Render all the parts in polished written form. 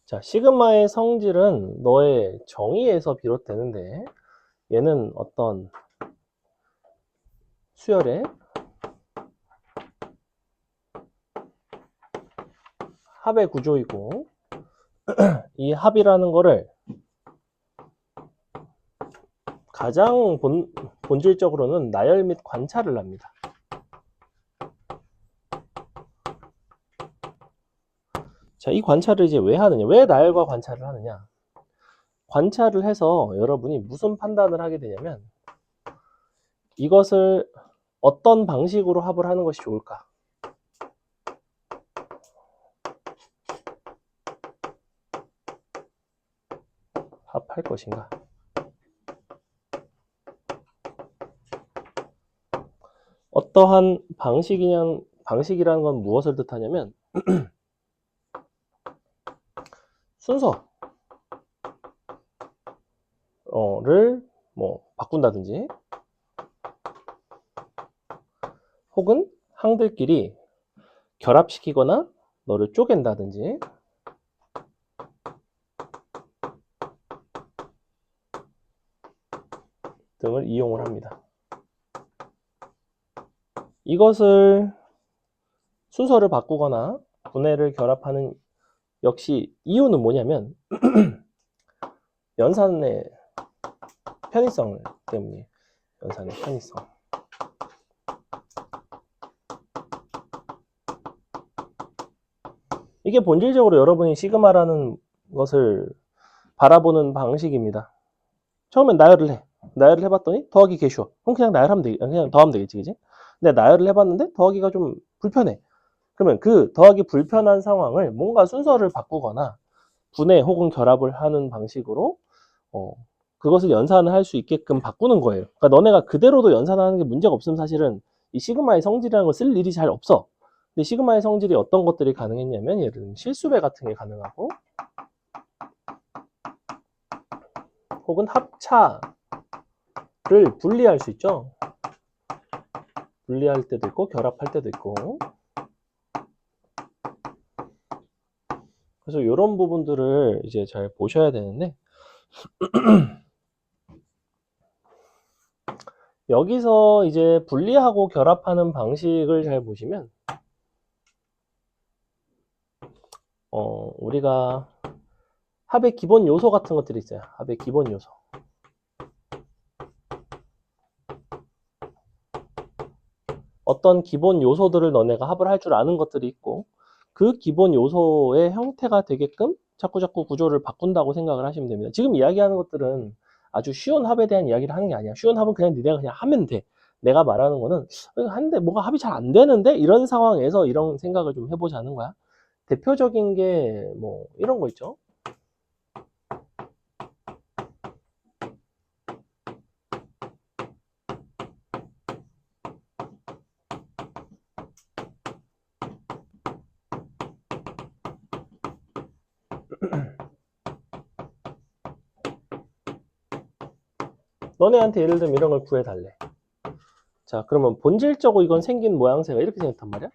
자, 시그마의 성질은 너의 정의에서 비롯되는데 얘는 어떤 수열의 합의 구조이고 이 합이라는 거를 가장 본질적으로는 나열 및 관찰을 합니다. 자, 이 관찰을 이제 왜 하느냐? 왜 나열과 관찰을 하느냐? 관찰을 해서 여러분이 무슨 판단을 하게 되냐면 이것을 어떤 방식으로 합을 하는 것이 좋을까? 합할 것인가? 어떠한 방식이라는 건 무엇을 뜻하냐면 순서를 뭐 바꾼다든지 혹은 항들끼리 결합시키거나 너를 쪼갠다든지 등을 이용을 합니다. 이것을 순서를 바꾸거나 분해를 결합하는 역시 이유는 뭐냐면 연산의 편의성 때문이에요. 연산의 편의성. 이게 본질적으로 여러분이 시그마라는 것을 바라보는 방식입니다. 처음엔 나열을 해. 나열을 해봤더니 더하기 개 쉬워. 그럼 그냥 나열하면 그냥 더하면 되겠지, 그지? 근데 나열을 해봤는데 더하기가 좀 불편해. 그러면 그 더하기 불편한 상황을 뭔가 순서를 바꾸거나 분해 혹은 결합을 하는 방식으로 그것을 연산을 할 수 있게끔 바꾸는 거예요. 그러니까 너네가 그대로도 연산하는 게 문제가 없으면 사실은 이 시그마의 성질이라는 걸 쓸 일이 잘 없어. 근데 시그마의 성질이 어떤 것들이 가능했냐면 예를 들면 실수배 같은 게 가능하고 혹은 합차를 분리할 수 있죠. 분리할 때도 있고 결합할 때도 있고. 그래서 이런 부분들을 이제 잘 보셔야 되는데 여기서 이제 분리하고 결합하는 방식을 잘 보시면 우리가 합의 기본 요소 같은 것들이 있어요. 합의 기본 요소. 어떤 기본 요소들을 너네가 합을 할 줄 아는 것들이 있고 그 기본 요소의 형태가 되게끔 자꾸자꾸 구조를 바꾼다고 생각을 하시면 됩니다. 지금 이야기하는 것들은 아주 쉬운 합에 대한 이야기를 하는 게 아니야. 쉬운 합은 그냥 니네가 그냥 하면 돼. 내가 말하는 거는 하는데 뭐가 합이 잘 안 되는데 이런 상황에서 이런 생각을 좀 해보자는 거야. 대표적인 게 뭐 이런 거 있죠. 너네한테 예를 들면 이런 걸 구해달래. 자, 그러면 본질적으로 이건 생긴 모양새가 이렇게 생겼단 말이야.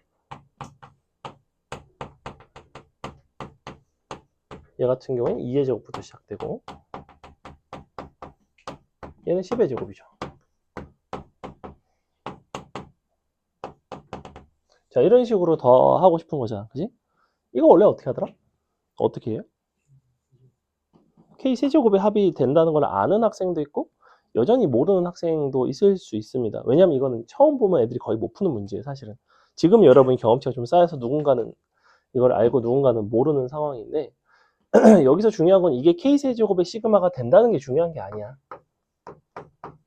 얘 같은 경우에는 2의 제곱부터 시작되고 얘는 10의 제곱이죠. 자, 이런 식으로 더 하고 싶은 거잖아. 그지? 이거 원래 어떻게 하더라? 어떻게 해요? K 세제곱의 합이 된다는 걸 아는 학생도 있고 여전히 모르는 학생도 있을 수 있습니다. 왜냐면 이거는 처음 보면 애들이 거의 못 푸는 문제예요, 사실은. 지금 여러분 경험치가 좀 쌓여서 누군가는 이걸 알고 누군가는 모르는 상황인데 여기서 중요한 건 이게 K 세제곱의 시그마가 된다는 게 중요한 게 아니야.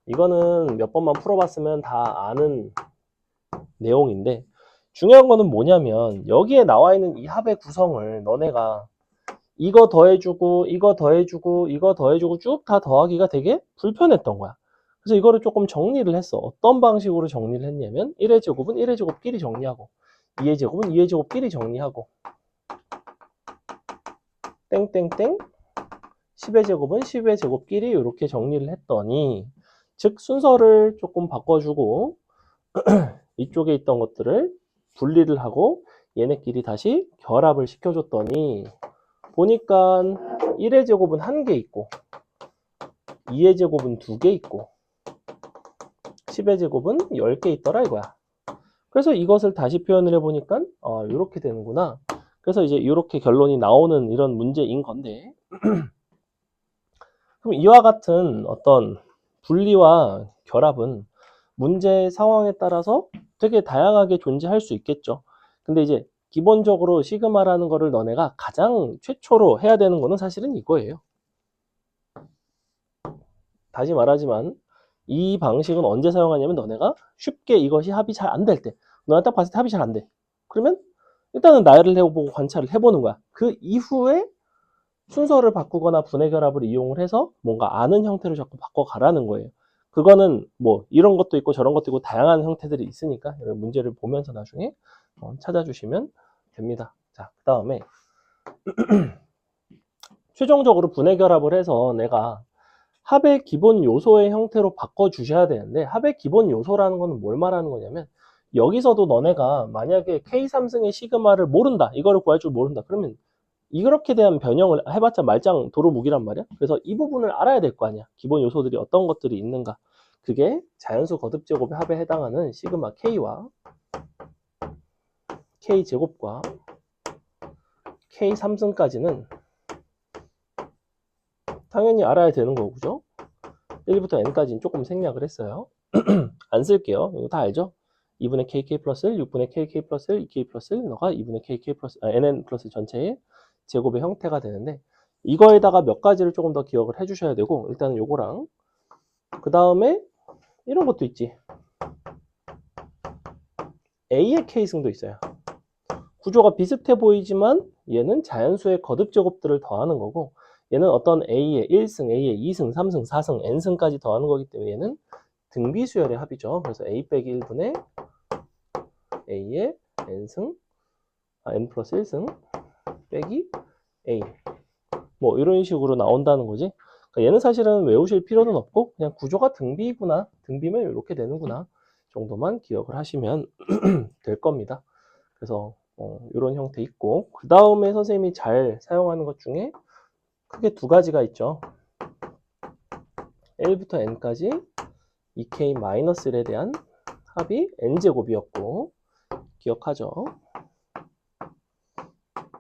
이거는 몇 번만 풀어봤으면 다 아는 내용인데 중요한 거는 뭐냐면 여기에 나와 있는 이 합의 구성을 너네가 이거 더해주고 이거 더해주고 이거 더해주고 쭉 다 더하기가 되게 불편했던 거야. 그래서 이거를 조금 정리를 했어. 어떤 방식으로 정리를 했냐면 1의 제곱은 1의 제곱끼리 정리하고 2의 제곱은 2의 제곱끼리 정리하고 땡땡땡 10의 제곱은 10의 제곱끼리 이렇게 정리를 했더니 즉 순서를 조금 바꿔주고 이쪽에 있던 것들을 분리를 하고 얘네끼리 다시 결합을 시켜줬더니 보니까 1의 제곱은 1개 있고 2의 제곱은 2개 있고 10의 제곱은 10개 있더라 이거야. 그래서 이것을 다시 표현을 해보니까 이렇게 되는구나. 그래서 이제 이렇게 결론이 나오는 이런 문제인 건데 그럼 이와 같은 어떤 분리와 결합은 문제 상황에 따라서 되게 다양하게 존재할 수 있겠죠. 근데 이제 기본적으로 시그마라는 거를 너네가 가장 최초로 해야 되는 거는 사실은 이거예요. 다시 말하지만 이 방식은 언제 사용하냐면 너네가 쉽게 이것이 합이 잘 안 될 때, 너네 딱 봤을 때 합이 잘 안 돼. 그러면 일단은 나열을 해보고 관찰을 해보는 거야. 그 이후에 순서를 바꾸거나 분해 결합을 이용을 해서 뭔가 아는 형태로 자꾸 바꿔가라는 거예요. 그거는 뭐 이런 것도 있고 저런 것도 있고 다양한 형태들이 있으니까 이런 문제를 보면서 나중에 찾아주시면 됩니다. 자, 그 다음에 최종적으로 분해 결합을 해서 내가 합의 기본 요소의 형태로 바꿔주셔야 되는데 합의 기본 요소라는 거는 뭘 말하는 거냐면 여기서도 너네가 만약에 K3승의 시그마를 모른다. 이거를 구할 줄 모른다. 그러면 이렇게 대한 변형을 해봤자 말짱 도루묵이란 말이야. 그래서 이 부분을 알아야 될 거 아니야. 기본 요소들이 어떤 것들이 있는가. 그게 자연수 거듭제곱의 합에 해당하는 시그마 K와 K제곱과 K3승까지는 당연히 알아야 되는 거고요. 1부터 n까지는 조금 생략을 했어요. 안 쓸게요. 이거 다 알죠? 2분의 kk 플러스 1, 6분의 kk 플러스 1, 2k 플러스 1, 너가 2분의 kk 플러스, nn 플러스 전체의 제곱의 형태가 되는데 이거에다가 몇 가지를 조금 더 기억을 해주셔야 되고 일단은 요거랑 그 다음에 이런 것도 있지. a의 k승도 있어요. 구조가 비슷해 보이지만 얘는 자연수의 거듭제곱들을 더하는 거고 얘는 어떤 a의 1승, a의 2승, 3승, 4승, n승까지 더하는 거기 때문에 얘는 등비수열의 합이죠. 그래서 a 빼기 1분의 a의 n승, n 플러스 1승 빼기 a 뭐 이런 식으로 나온다는 거지. 그러니까 얘는 사실은 외우실 필요는 없고 그냥 구조가 등비구나, 등비면 이렇게 되는구나 정도만 기억을 하시면 될 겁니다. 그래서 이런 형태 있고 그 다음에 선생님이 잘 사용하는 것 중에 크게 두 가지가 있죠. 1부터 n까지 2k-1에 대한 합이 n제곱이었고 기억하죠.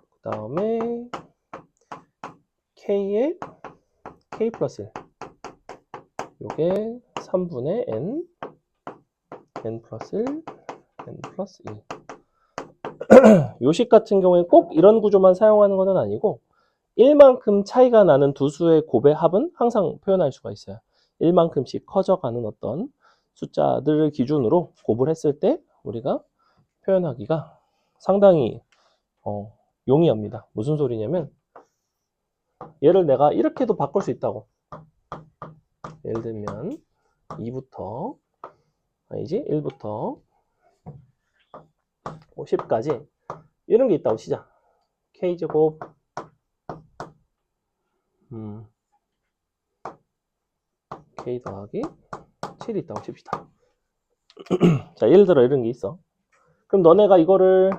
그 다음에 k의 k 플러스 1 요게 3분의 n 플러스 1 n 플러스 2 요식 같은 경우에 꼭 이런 구조만 사용하는 것은 아니고 1만큼 차이가 나는 두 수의 곱의 합은 항상 표현할 수가 있어요. 1만큼씩 커져가는 어떤 숫자들을 기준으로 곱을 했을 때 우리가 표현하기가 상당히 용이합니다. 무슨 소리냐면 얘를 내가 이렇게도 바꿀 수 있다고. 예를 들면 2부터 아니지 1부터 10까지 이런 게 있다고 치자. k제곱 k 더하기 7이 있다고 칩시다. 자, 예를 들어 이런 게 있어. 그럼 너네가 이거를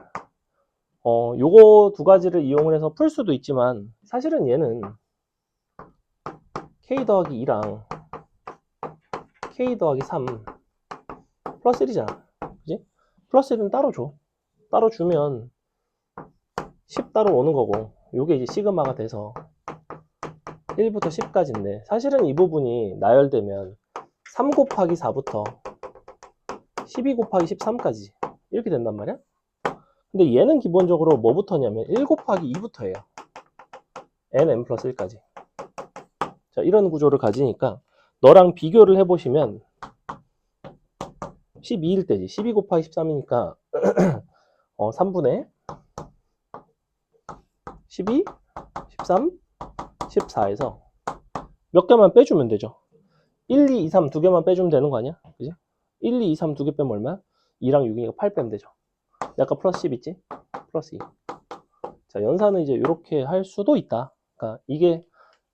요거 두 가지를 이용을 해서 풀 수도 있지만 사실은 얘는 k 더하기 2랑 k 더하기 3 플러스 1이잖아. 그지? 플러스 1은 따로 줘. 따로 주면 10 따로 오는 거고 요게 이제 시그마가 돼서 1부터 10까지인데 사실은 이 부분이 나열되면 3 곱하기 4부터 12 곱하기 13까지 이렇게 된단 말이야. 근데 얘는 기본적으로 뭐부터냐면 1 곱하기 2부터예요. nn 플러스 1까지. 자, 이런 구조를 가지니까 너랑 비교를 해보시면 12일 때지. 12 곱하기 13이니까 3분의 12, 13, 14에서 몇 개만 빼주면 되죠. 1, 2, 3 두 개만 빼주면 되는 거 아니야? 그지? 1, 2, 3 두 개 빼면 얼마야? 2랑 6이니까 8 빼면 되죠. 아까 플러스 10 있지? 플러스 2. 자, 연산은 이제 이렇게 할 수도 있다. 그러니까 이게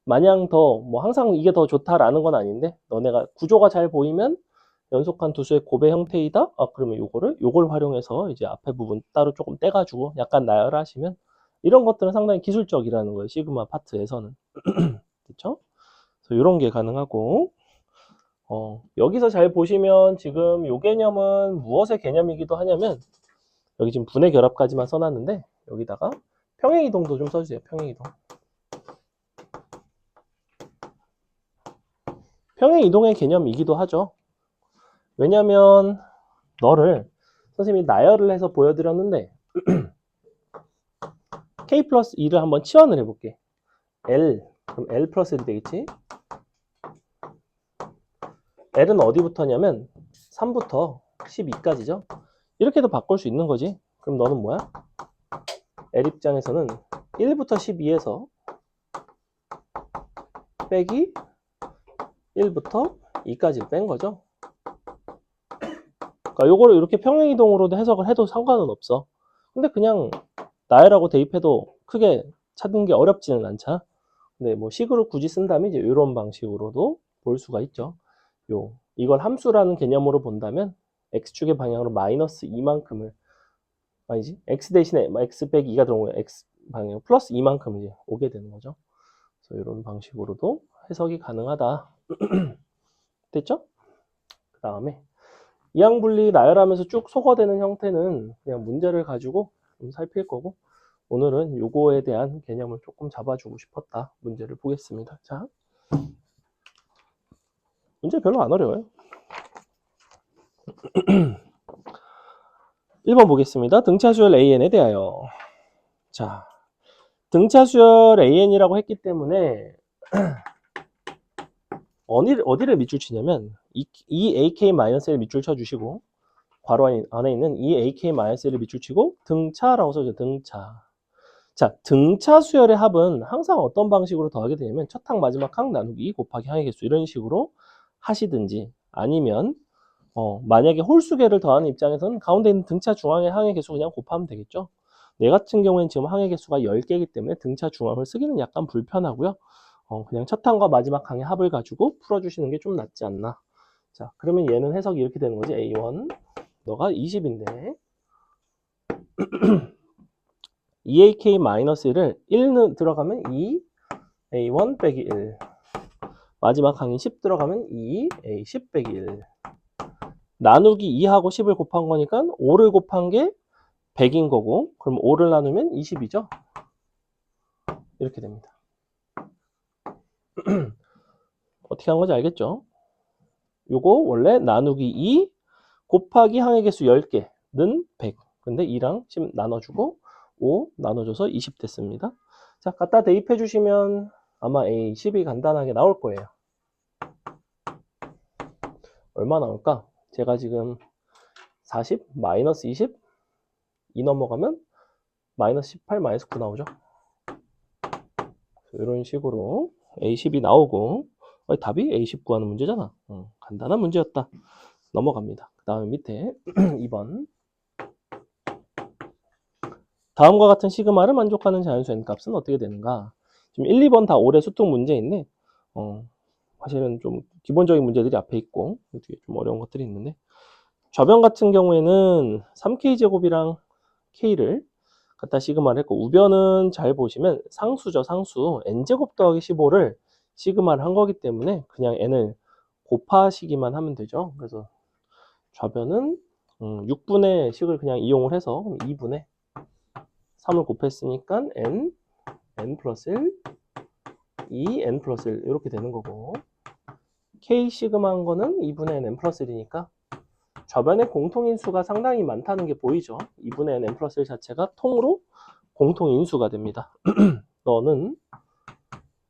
마냥 더 뭐 항상 이게 더 좋다라는 건 아닌데 너네가 구조가 잘 보이면 연속한 두 수의 곱의 형태이다? 그러면 요걸 활용해서 이제 앞에 부분 따로 조금 떼가지고 약간 나열하시면 이런 것들은 상당히 기술적이라는 거예요. 시그마 파트에서는. 그렇죠? 그래서 이런 게 가능하고 여기서 잘 보시면 지금 이 개념은 무엇의 개념이기도 하냐면 여기 지금 분해 결합까지만 써놨는데 여기다가 평행이동도 좀 써주세요. 평행이동. 평행이동의 개념이기도 하죠. 왜냐면 너를 선생님이 나열을 해서 보여드렸는데 K 플러스 2를 한번 치환을 해볼게. L, 그럼 L 플러스 1이 되겠지? L은 어디부터냐면 3부터 12까지죠. 이렇게도 바꿀 수 있는 거지. 그럼 너는 뭐야? L 입장에서는 1부터 12에서 빼기 1부터 2까지를 뺀 거죠. 그러니까 요거를 이렇게 평행이동으로도 해석을 해도 상관은 없어. 근데 그냥 나열하고 대입해도 크게 찾는 게 어렵지는 않잖아. 근데 뭐 식으로 굳이 쓴다면 이제 이런 방식으로도 볼 수가 있죠. 이걸 함수라는 개념으로 본다면 x축의 방향으로 마이너스 2만큼을 아니지 x 대신에 x 빼기 2가 들어오면 x 방향 플러스 2만큼 이제 오게 되는 거죠. 그래서 이런 방식으로도 해석이 가능하다. 됐죠? 그 다음에 이항분리 나열하면서 쭉 소거되는 형태는 그냥 문제를 가지고 좀 살필 거고 오늘은 요거에 대한 개념을 조금 잡아주고 싶었다. 문제를 보겠습니다. 자, 문제 별로 안 어려워요. 1번 보겠습니다. 등차수열 AN에 대하여. 자, 등차수열 AN이라고 했기 때문에 어디를 밑줄 치냐면 이 AK-1을 밑줄 쳐주시고 괄호 안에 있는 이 AK-1을 밑줄 치고 등차라고 써줘요. 등차. 자, 등차 수열의 합은 항상 어떤 방식으로 더하게 되냐면 첫 항 마지막 항 나누기 곱하기 항의 개수 이런 식으로 하시든지 아니면 만약에 홀수계를 더하는 입장에서는 가운데 있는 등차 중앙의 항의 개수 그냥 곱하면 되겠죠. 내 같은 경우에는 지금 항의 개수가 10개이기 때문에 등차 중앙을 쓰기는 약간 불편하고요. 그냥 첫 항과 마지막 항의 합을 가지고 풀어주시는 게 좀 낫지 않나. 자, 그러면 얘는 해석이 이렇게 되는 거지. A1 너가 20인데 2AK-1을 1는 들어가면 2 A1 빼기 1 마지막 항이 10 들어가면 2 A10 빼기 1 나누기 2하고 10을 곱한 거니까 5를 곱한 게 100인 거고 그럼 5를 나누면 20이죠. 이렇게 됩니다. 어떻게 한 건지 알겠죠? 요거 원래 나누기 2 곱하기 항의 개수 10개는 100 근데 2랑 10 나눠주고 5 나눠줘서 20 됐습니다. 자, 갖다 대입해 주시면 아마 A10이 간단하게 나올 거예요. 얼마 나올까? 제가 지금 40 마이너스 20 2 넘어가면 마이너스 18 마이너스 9 나오죠. 이런 식으로 A10이 나오고 답이 A10 구하는 문제잖아. 간단한 문제였다. 넘어갑니다. 그 다음에 밑에 2번 다음과 같은 시그마를 만족하는 자연수 n값은 어떻게 되는가? 지금 1, 2번 다 올해 수특 문제인데 사실은 좀 기본적인 문제들이 앞에 있고 뒤에 좀 어려운 것들이 있는데 좌변 같은 경우에는 3k제곱이랑 k를 갖다 시그마를 했고 우변은 잘 보시면 상수죠. 상수 n제곱 더하기 15를 시그마를 한 거기 때문에 그냥 n을 곱하시기만 하면 되죠. 그래서 좌변은 6분의 식을 그냥 이용을 해서 2분의 3을 곱했으니까 n 플러스 1 2n 플러스 1 이렇게 되는 거고 k 시그마 한 거는 2분의 n 플러스 1이니까 좌변의 공통인수가 상당히 많다는 게 보이죠. 2분의 n 플러스 1 자체가 통으로 공통인수가 됩니다. 너는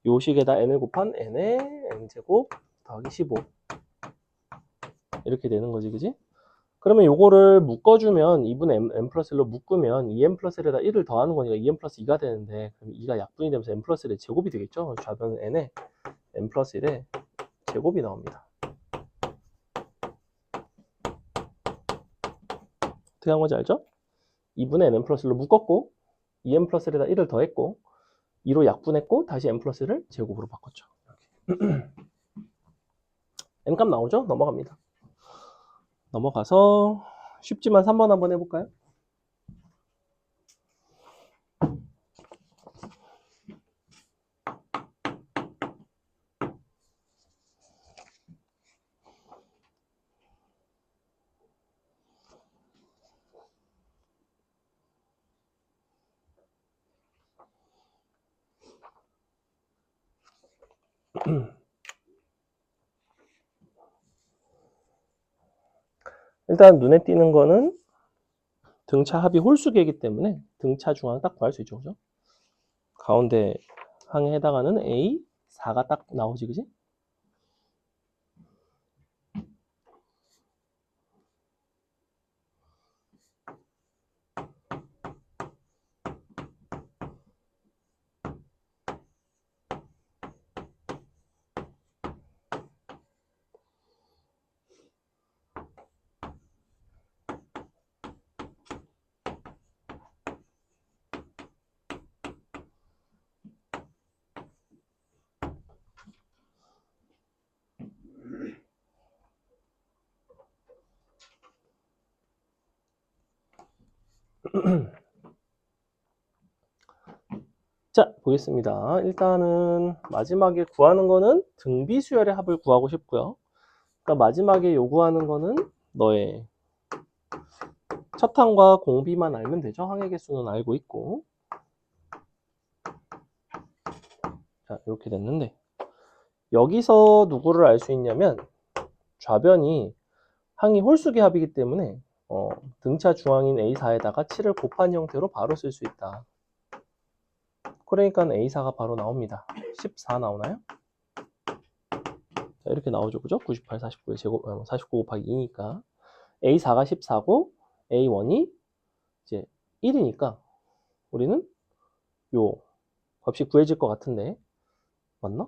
요 식에다 n을 곱한 n의 n제곱 더하기 15 이렇게 되는 거지, 그지? 그러면 요거를 묶어주면 2분의 n 플러스 1로 묶으면 2n 플러스 1에다 1을 더하는 거니까 2n 플러스 2가 되는데 그럼 2가 약분이 되면서 n 플러스 1의 제곱이 되겠죠? 좌변은 n에 n 플러스 1의 제곱이 나옵니다. 어떻게 한 건지 알죠? 2분의 n 플러스 1로 묶었고 2n 플러스 1에다 1을 더했고 2로 약분했고 다시 n 플러스 1을 제곱으로 바꿨죠. n값 나오죠? 넘어갑니다. 넘어가서 쉽지만 3번 한번 해볼까요? 일단 눈에 띄는 거는 등차 합이 홀수계이기 때문에 등차 중앙 딱 구할 수 있죠. 그죠? 가운데 항에 해당하는 A4가 딱 나오지, 그지? 자, 보겠습니다. 일단은 마지막에 구하는 거는 등비수열의 합을 구하고 싶고요. 그러니까 마지막에 요구하는 거는 너의 첫 항과 공비만 알면 되죠. 항의 개수는 알고 있고. 자, 이렇게 됐는데 여기서 누구를 알 수 있냐면 좌변이 항이 홀수계 합이기 때문에 등차 중앙인 A4에다가 7을 곱한 형태로 바로 쓸 수 있다. 그러니까 A4가 바로 나옵니다. 14 나오나요? 자, 이렇게 나오죠. 그죠? 98, 49의 제곱, 49 곱하기 2니까 A4가 14고 A1이 이제 1이니까 우리는 요 값이 구해질 것 같은데 맞나?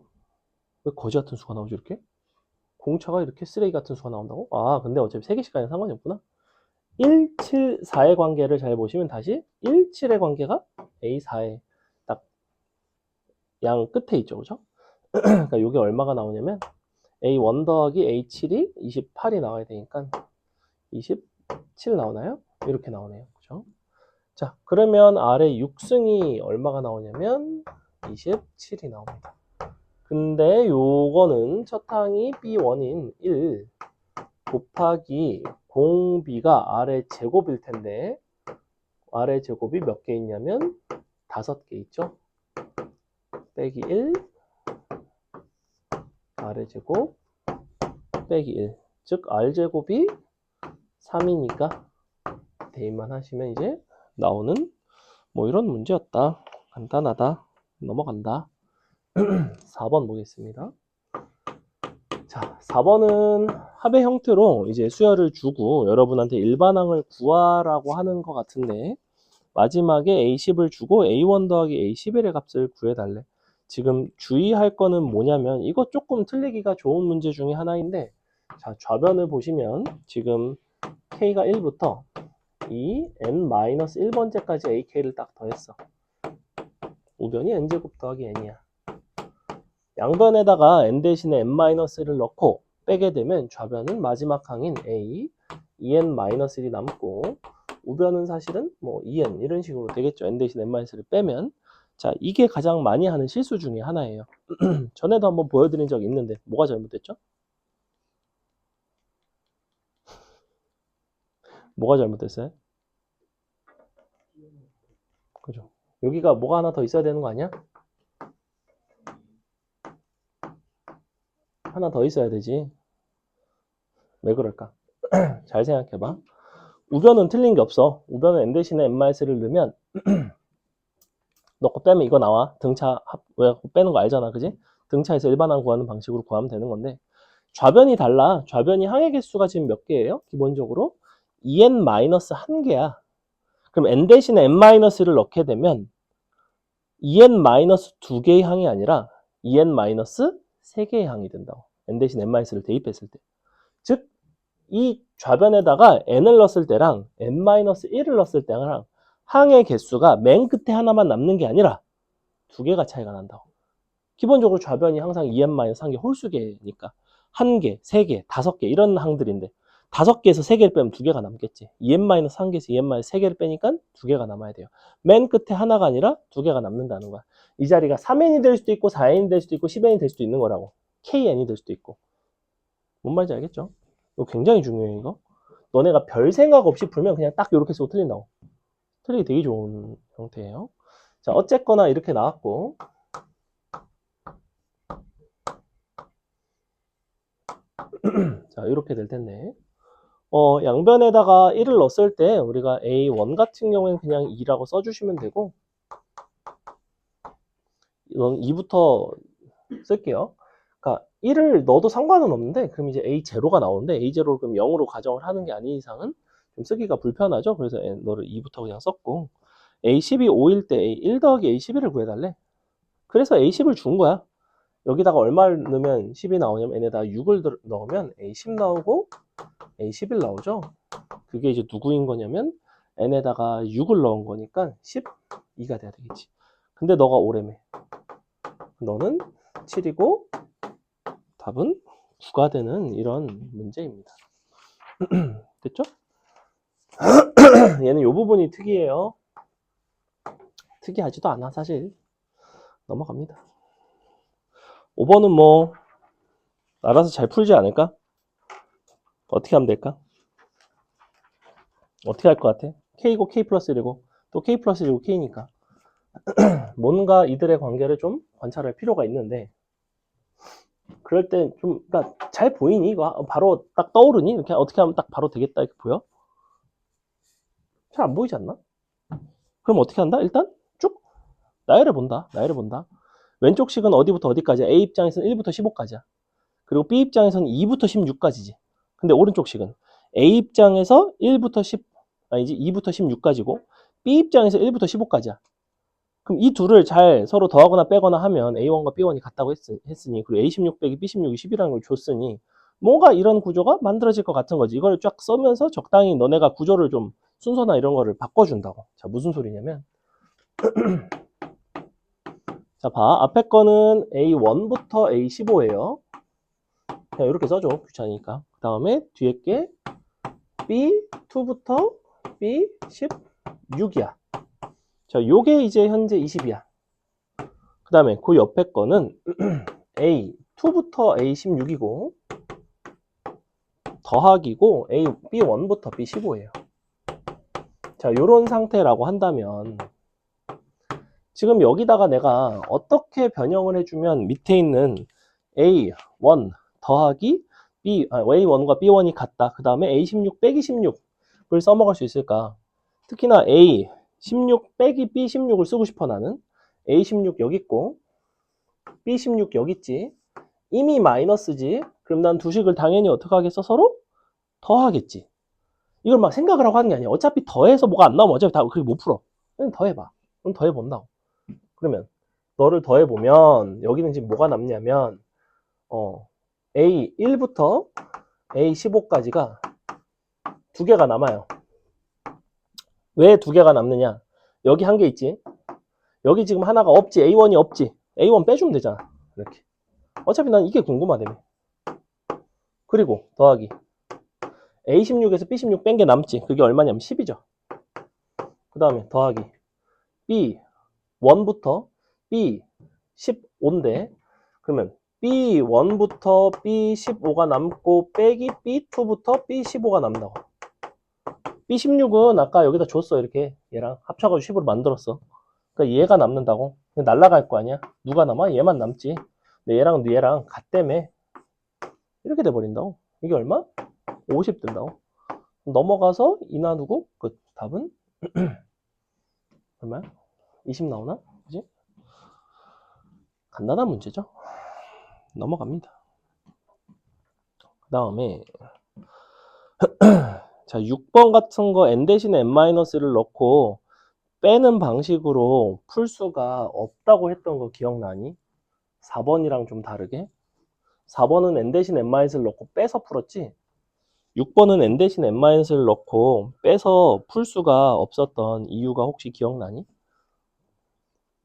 왜 거지 같은 수가 나오죠 이렇게? 공차가 이렇게 쓰레기 같은 수가 나온다고? 아 근데 어차피 3개씩까지는 상관이 없구나. 1, 7, 4의 관계를 잘 보시면 다시 1, 7의 관계가 A4의 딱 양 끝에 있죠. 그죠? 그러니까 이게 얼마가 나오냐면 A1 더하기 A7이 28이 나와야 되니까 27 나오나요? 이렇게 나오네요. 그죠? 자, 그러면 아래 6승이 얼마가 나오냐면 27이 나옵니다. 근데 요거는 첫 항이 B1인 1 곱하기 공비가 아래 제곱일 텐데 아래 제곱이 몇 개 있냐면 5개 있죠. 빼기 1 아래 제곱 빼기 1 즉 R제곱이 3이니까 대입만 하시면 이제 나오는 뭐 이런 문제였다. 간단하다. 넘어간다. 4번 보겠습니다. 자, 4번은 합의 형태로 이제 수열을 주고 여러분한테 일반항을 구하라고 하는 것 같은데 마지막에 A10을 주고 A1 더하기 A11의 값을 구해달래. 지금 주의할 거는 뭐냐면 이거 조금 틀리기가 좋은 문제 중에 하나인데 자, 좌변을 보시면 지금 K가 1부터 이 n-1번째까지 AK를 딱 더했어. 우변이 n제곱 더하기 n이야. 양변에다가 n 대신에 n-를 넣고 빼게 되면 좌변은 마지막 항인 a 2n-1이 남고 우변은 사실은 뭐 2n 이런 식으로 되겠죠. n 대신 n-를 빼면 자 이게 가장 많이 하는 실수 중에 하나예요. 전에도 한번 보여드린 적이 있는데 뭐가 잘못됐죠? 뭐가 잘못됐어요? 그죠? 여기가 뭐가 하나 더 있어야 되는 거 아니야? 하나 더 있어야 되지. 왜 그럴까? 잘 생각해봐. 우변은 틀린 게 없어. 우변은 n 대신에 n-를 넣으면 넣고 빼면 이거 나와. 등차 왜 빼는 거 알잖아. 그지? 등차에서 일반항 구하는 방식으로 구하면 되는 건데 좌변이 달라. 좌변이 항의 개수가 지금 몇 개예요? 기본적으로 2n-1개야. 그럼 n 대신에 n-를 넣게 되면 2n-2개의 항이 아니라 2n-3개의 항이 된다고. n 대신 n-를 대입했을 때. 즉 이 좌변에다가 n을 넣었을 때랑 n-1을 넣었을 때랑 항의 개수가 맨 끝에 하나만 남는 게 아니라 2개가 차이가 난다고. 기본적으로 좌변이 항상 2n-1개 홀수계니까 1개, 3개, 5개 이런 항들인데 5개에서 3개를 빼면 2개가 남겠지. 2n-1개에서 2n-3개를 빼니까 2개가 남아야 돼요. 맨 끝에 하나가 아니라 2개가 남는다는 거야. 이 자리가 3n이 될 수도 있고 4n이 될 수도 있고 10n이 될 수도 있는 거라고. kn이 될 수도 있고. 뭔 말인지 알겠죠? 이거 굉장히 중요해 이거. 너네가 별 생각 없이 풀면 그냥 딱 이렇게 쓰고 틀린다고. 틀리기 되게 좋은 형태예요. 자 어쨌거나 이렇게 나왔고 자, 이렇게 될 텐데. 양변에다가 1을 넣었을 때 우리가 A1 같은 경우에는 그냥 2라고 써주시면 되고, 이건 2부터 쓸게요. 그러니까 1을 넣어도 상관은 없는데, 그럼 이제 A0가 나오는데, A0를 그럼 0으로 가정을 하는 게 아닌 이상은 좀 쓰기가 불편하죠. 그래서 너를 2부터 그냥 썼고, A10이 5일 때 A1 더하기 A11을 구해달래. 그래서 A10을 준 거야. 여기다가 얼마를 넣으면 10이 나오냐면, n에다가 6을 넣으면 A10 나오고, A11 나오죠. 그게 이제 누구인 거냐면, n에다가 6을 넣은 거니까 12가 돼야 되겠지. 근데 너가 5래매. 너는 7이고, 답은 9가 되는 이런 문제입니다. 됐죠? 얘는 이 부분이 특이해요. 특이하지도 않아, 사실. 넘어갑니다. 5번은 뭐, 알아서 잘 풀지 않을까? 어떻게 하면 될까? 어떻게 할 것 같아? K고 K 플러스 1이고, 또 K 플러스 1이고 K니까. 뭔가 이들의 관계를 좀 관찰할 필요가 있는데, 그럴 때 좀, 그러니까 잘 보이니? 이거 바로 딱 떠오르니? 이렇게 어떻게 하면 딱 바로 되겠다, 이렇게 보여? 잘 안 보이지 않나? 그럼 어떻게 한다? 일단 쭉 나열해 본다. 왼쪽 식은 어디부터 어디까지야? A 입장에서는 1부터 15까지야. 그리고 B 입장에서는 2부터 16까지지. 근데 오른쪽 식은 A 입장에서 1부터 10, 아니지, 2부터 16까지고, B 입장에서 1부터 15까지야. 그럼 이 둘을 잘 서로 더하거나 빼거나 하면 A1과 B1이 같다고 했으니, 그리고 A16 빼기 B16이 10이라는 걸 줬으니, 뭔가 이런 구조가 만들어질 것 같은 거지. 이걸 쫙 써면서 적당히 너네가 구조를 좀 순서나 이런 거를 바꿔준다고. 자, 무슨 소리냐면, 자, 봐. 앞에 거는 A1부터 A15예요. 그냥 이렇게 써줘. 귀찮으니까. 그 다음에 뒤에 게 B2부터 B16이야. 자, 요게 이제 현재 20이야. 그 다음에 그 옆에 거는 A2부터 A16이고, 더하기고, B1부터 B15예요. 자, 요런 상태라고 한다면, 지금 여기다가 내가 어떻게 변형을 해주면 밑에 있는 A1 더하기 A1과 B1이 같다. 그 다음에 A16 빼기 16을 써먹을 수 있을까? 특히나 A16 빼기 B16을 쓰고 싶어 나는. A16 여기 있고 B16 여기 있지. 이미 마이너스지. 그럼 난 두 식을 당연히 어떻게 하겠어? 서로 더하겠지. 이걸 막 생각을 하고 하는 게 아니야. 어차피 더해서 뭐가 안 나오면 어차피 다 그렇게 못 풀어. 그냥 더해봐. 그럼 더해본다고. 그러면 너를 더해보면 여기는 지금 뭐가 남냐면 A1부터 A15까지가 두 개가 남아요. 왜 두 개가 남느냐? 여기 한 개 있지? 여기 지금 하나가 없지. A1이 없지. A1 빼주면 되잖아. 이렇게. 어차피 난 이게 궁금하다며. 그리고 더하기 A16에서 B16 뺀 게 남지. 그게 얼마냐면 10이죠. 그 다음에 더하기 B1부터 B15인데 그러면 B1부터 B15가 남고 빼기 B2부터 B15가 남는다고. B16은 아까 여기다 줬어. 이렇게 얘랑 합쳐가지고 10으로 만들었어. 그러니까 얘가 남는다고. 날라갈 거 아니야. 누가 남아? 얘만 남지. 근데 얘랑 같다며. 이렇게 돼버린다고. 이게 얼마? 50 된다고. 넘어가서 2 나누고 끝. 답은 얼마야? 20 나오나? 그지? 간단한 문제죠. 넘어갑니다. 그 다음에 자 6번 같은 거 n 대신에 n-를 넣고 빼는 방식으로 풀 수가 없다고 했던 거 기억나니? 4번이랑 좀 다르게 4번은 n 대신 n-을 넣고 빼서 풀었지 6번은 n 대신 n-을 넣고 빼서 풀 수가 없었던 이유가 혹시 기억나니?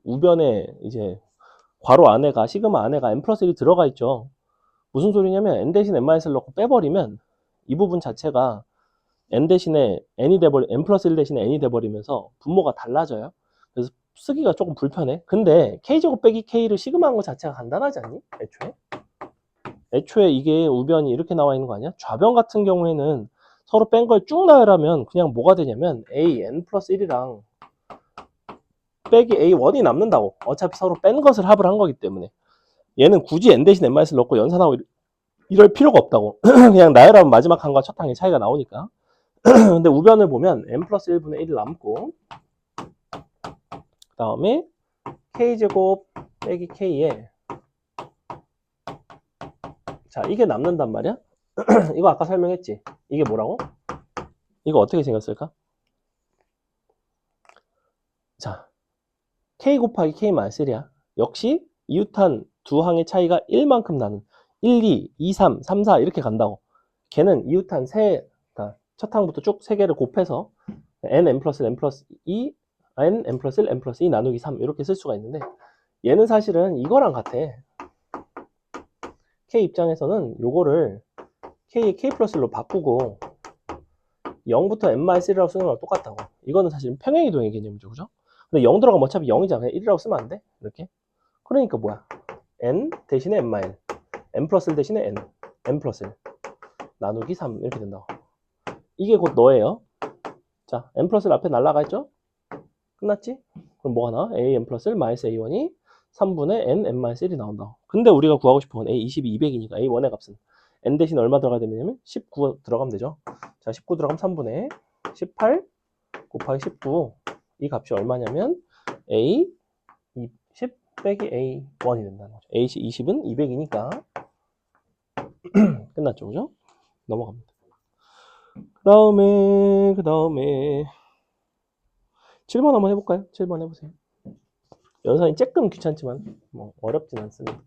우변에 이제 괄호 안에가 시그마 안에가 n 플러스 1이 들어가 있죠. 무슨 소리냐면 n 대신 n-을 넣고 빼버리면 이 부분 자체가 n 대신에 n이 돼버리 n 플러스 1 대신에 n이 돼버리면서 분모가 달라져요. 그래서 쓰기가 조금 불편해. 근데 k제곱 빼기 k를 시그마한 것 자체가 간단하지 않니? 애초에 이게 우변이 이렇게 나와 있는 거 아니야? 좌변 같은 경우에는 서로 뺀 걸 쭉 나열하면 그냥 뭐가 되냐면 a n 플러스 1이랑 빼기 a1이 남는다고. 어차피 서로 뺀 것을 합을 한 거기 때문에 얘는 굳이 n 대신 n-을 넣고 연산하고 이럴 필요가 없다고. 그냥 나열하면 마지막 항과 첫 항의 차이가 나오니까. 근데 우변을 보면 n 플러스 1분의 1 남고, 그 다음에 k제곱 빼기 k에, 자, 이게 남는단 말이야. 이거 아까 설명했지. 이게 뭐라고? 이거 어떻게 생겼을까? 자, k 곱하기 k-1이야. 역시 이웃한 두 항의 차이가 1만큼 나는 1, 2, 2, 3, 3, 4 이렇게 간다고. 걔는 이웃한 첫 항부터 쭉 세 개를 곱해서 n 플러스 n 플러스 2, n 플러스 1, n 플러스 2 나누기 3 이렇게 쓸 수가 있는데, 얘는 사실은 이거랑 같아. k 입장에서는 요거를 k의 k 플러스 1로 바꾸고 0부터 n-1이라고 쓰는 거랑 똑같다고. 이거는 사실 평행이동의 개념이죠. 그죠? 근데 0 들어가면 어차피 0이잖아. 그냥 1이라고 쓰면 안 돼? 이렇게. 그러니까 뭐야? n 대신에 n-1, n 플러스 1 대신에 n 플러스 1 나누기 3 이렇게 된다고. 이게 곧 너예요. 자, n 플러스 1 앞에 날라가 있죠? 끝났지? 그럼 뭐가 나와? a n 플러스 1 마이너스 a1이 3분의 n-1이 나온다고. 근데 우리가 구하고 싶은 건 a22, 200이니까 a1의 값은 n 대신 얼마 들어가야 되냐면 19 들어가면 되죠. 자, 19 들어가면 3분의 18 곱하기 19. 이 값이 얼마냐면 a 10 빼기 a1이 된다는 거죠. a 20은 200이니까 끝났죠. 그죠? 넘어갑니다. 그 다음에 7번 한번 해볼까요? 7번 해보세요. 연산이 조금 귀찮지만 뭐 어렵진 않습니다.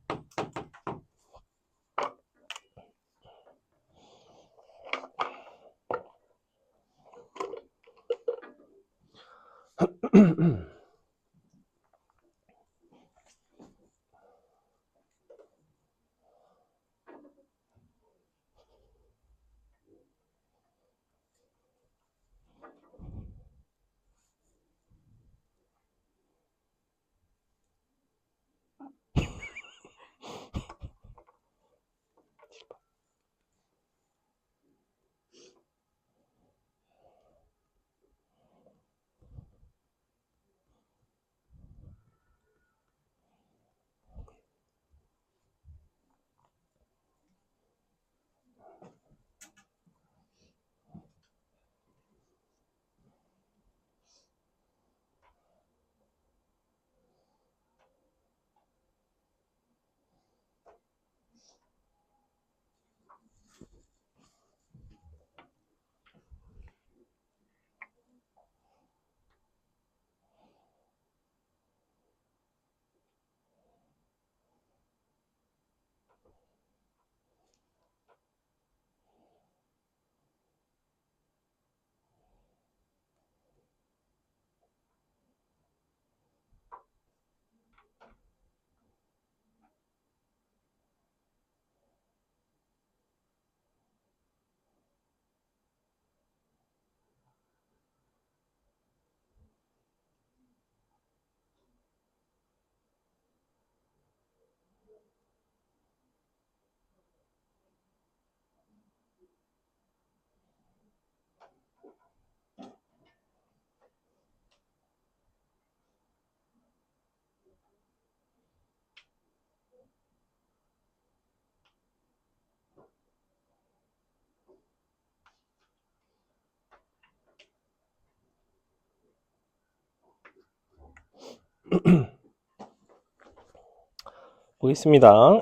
보겠습니다.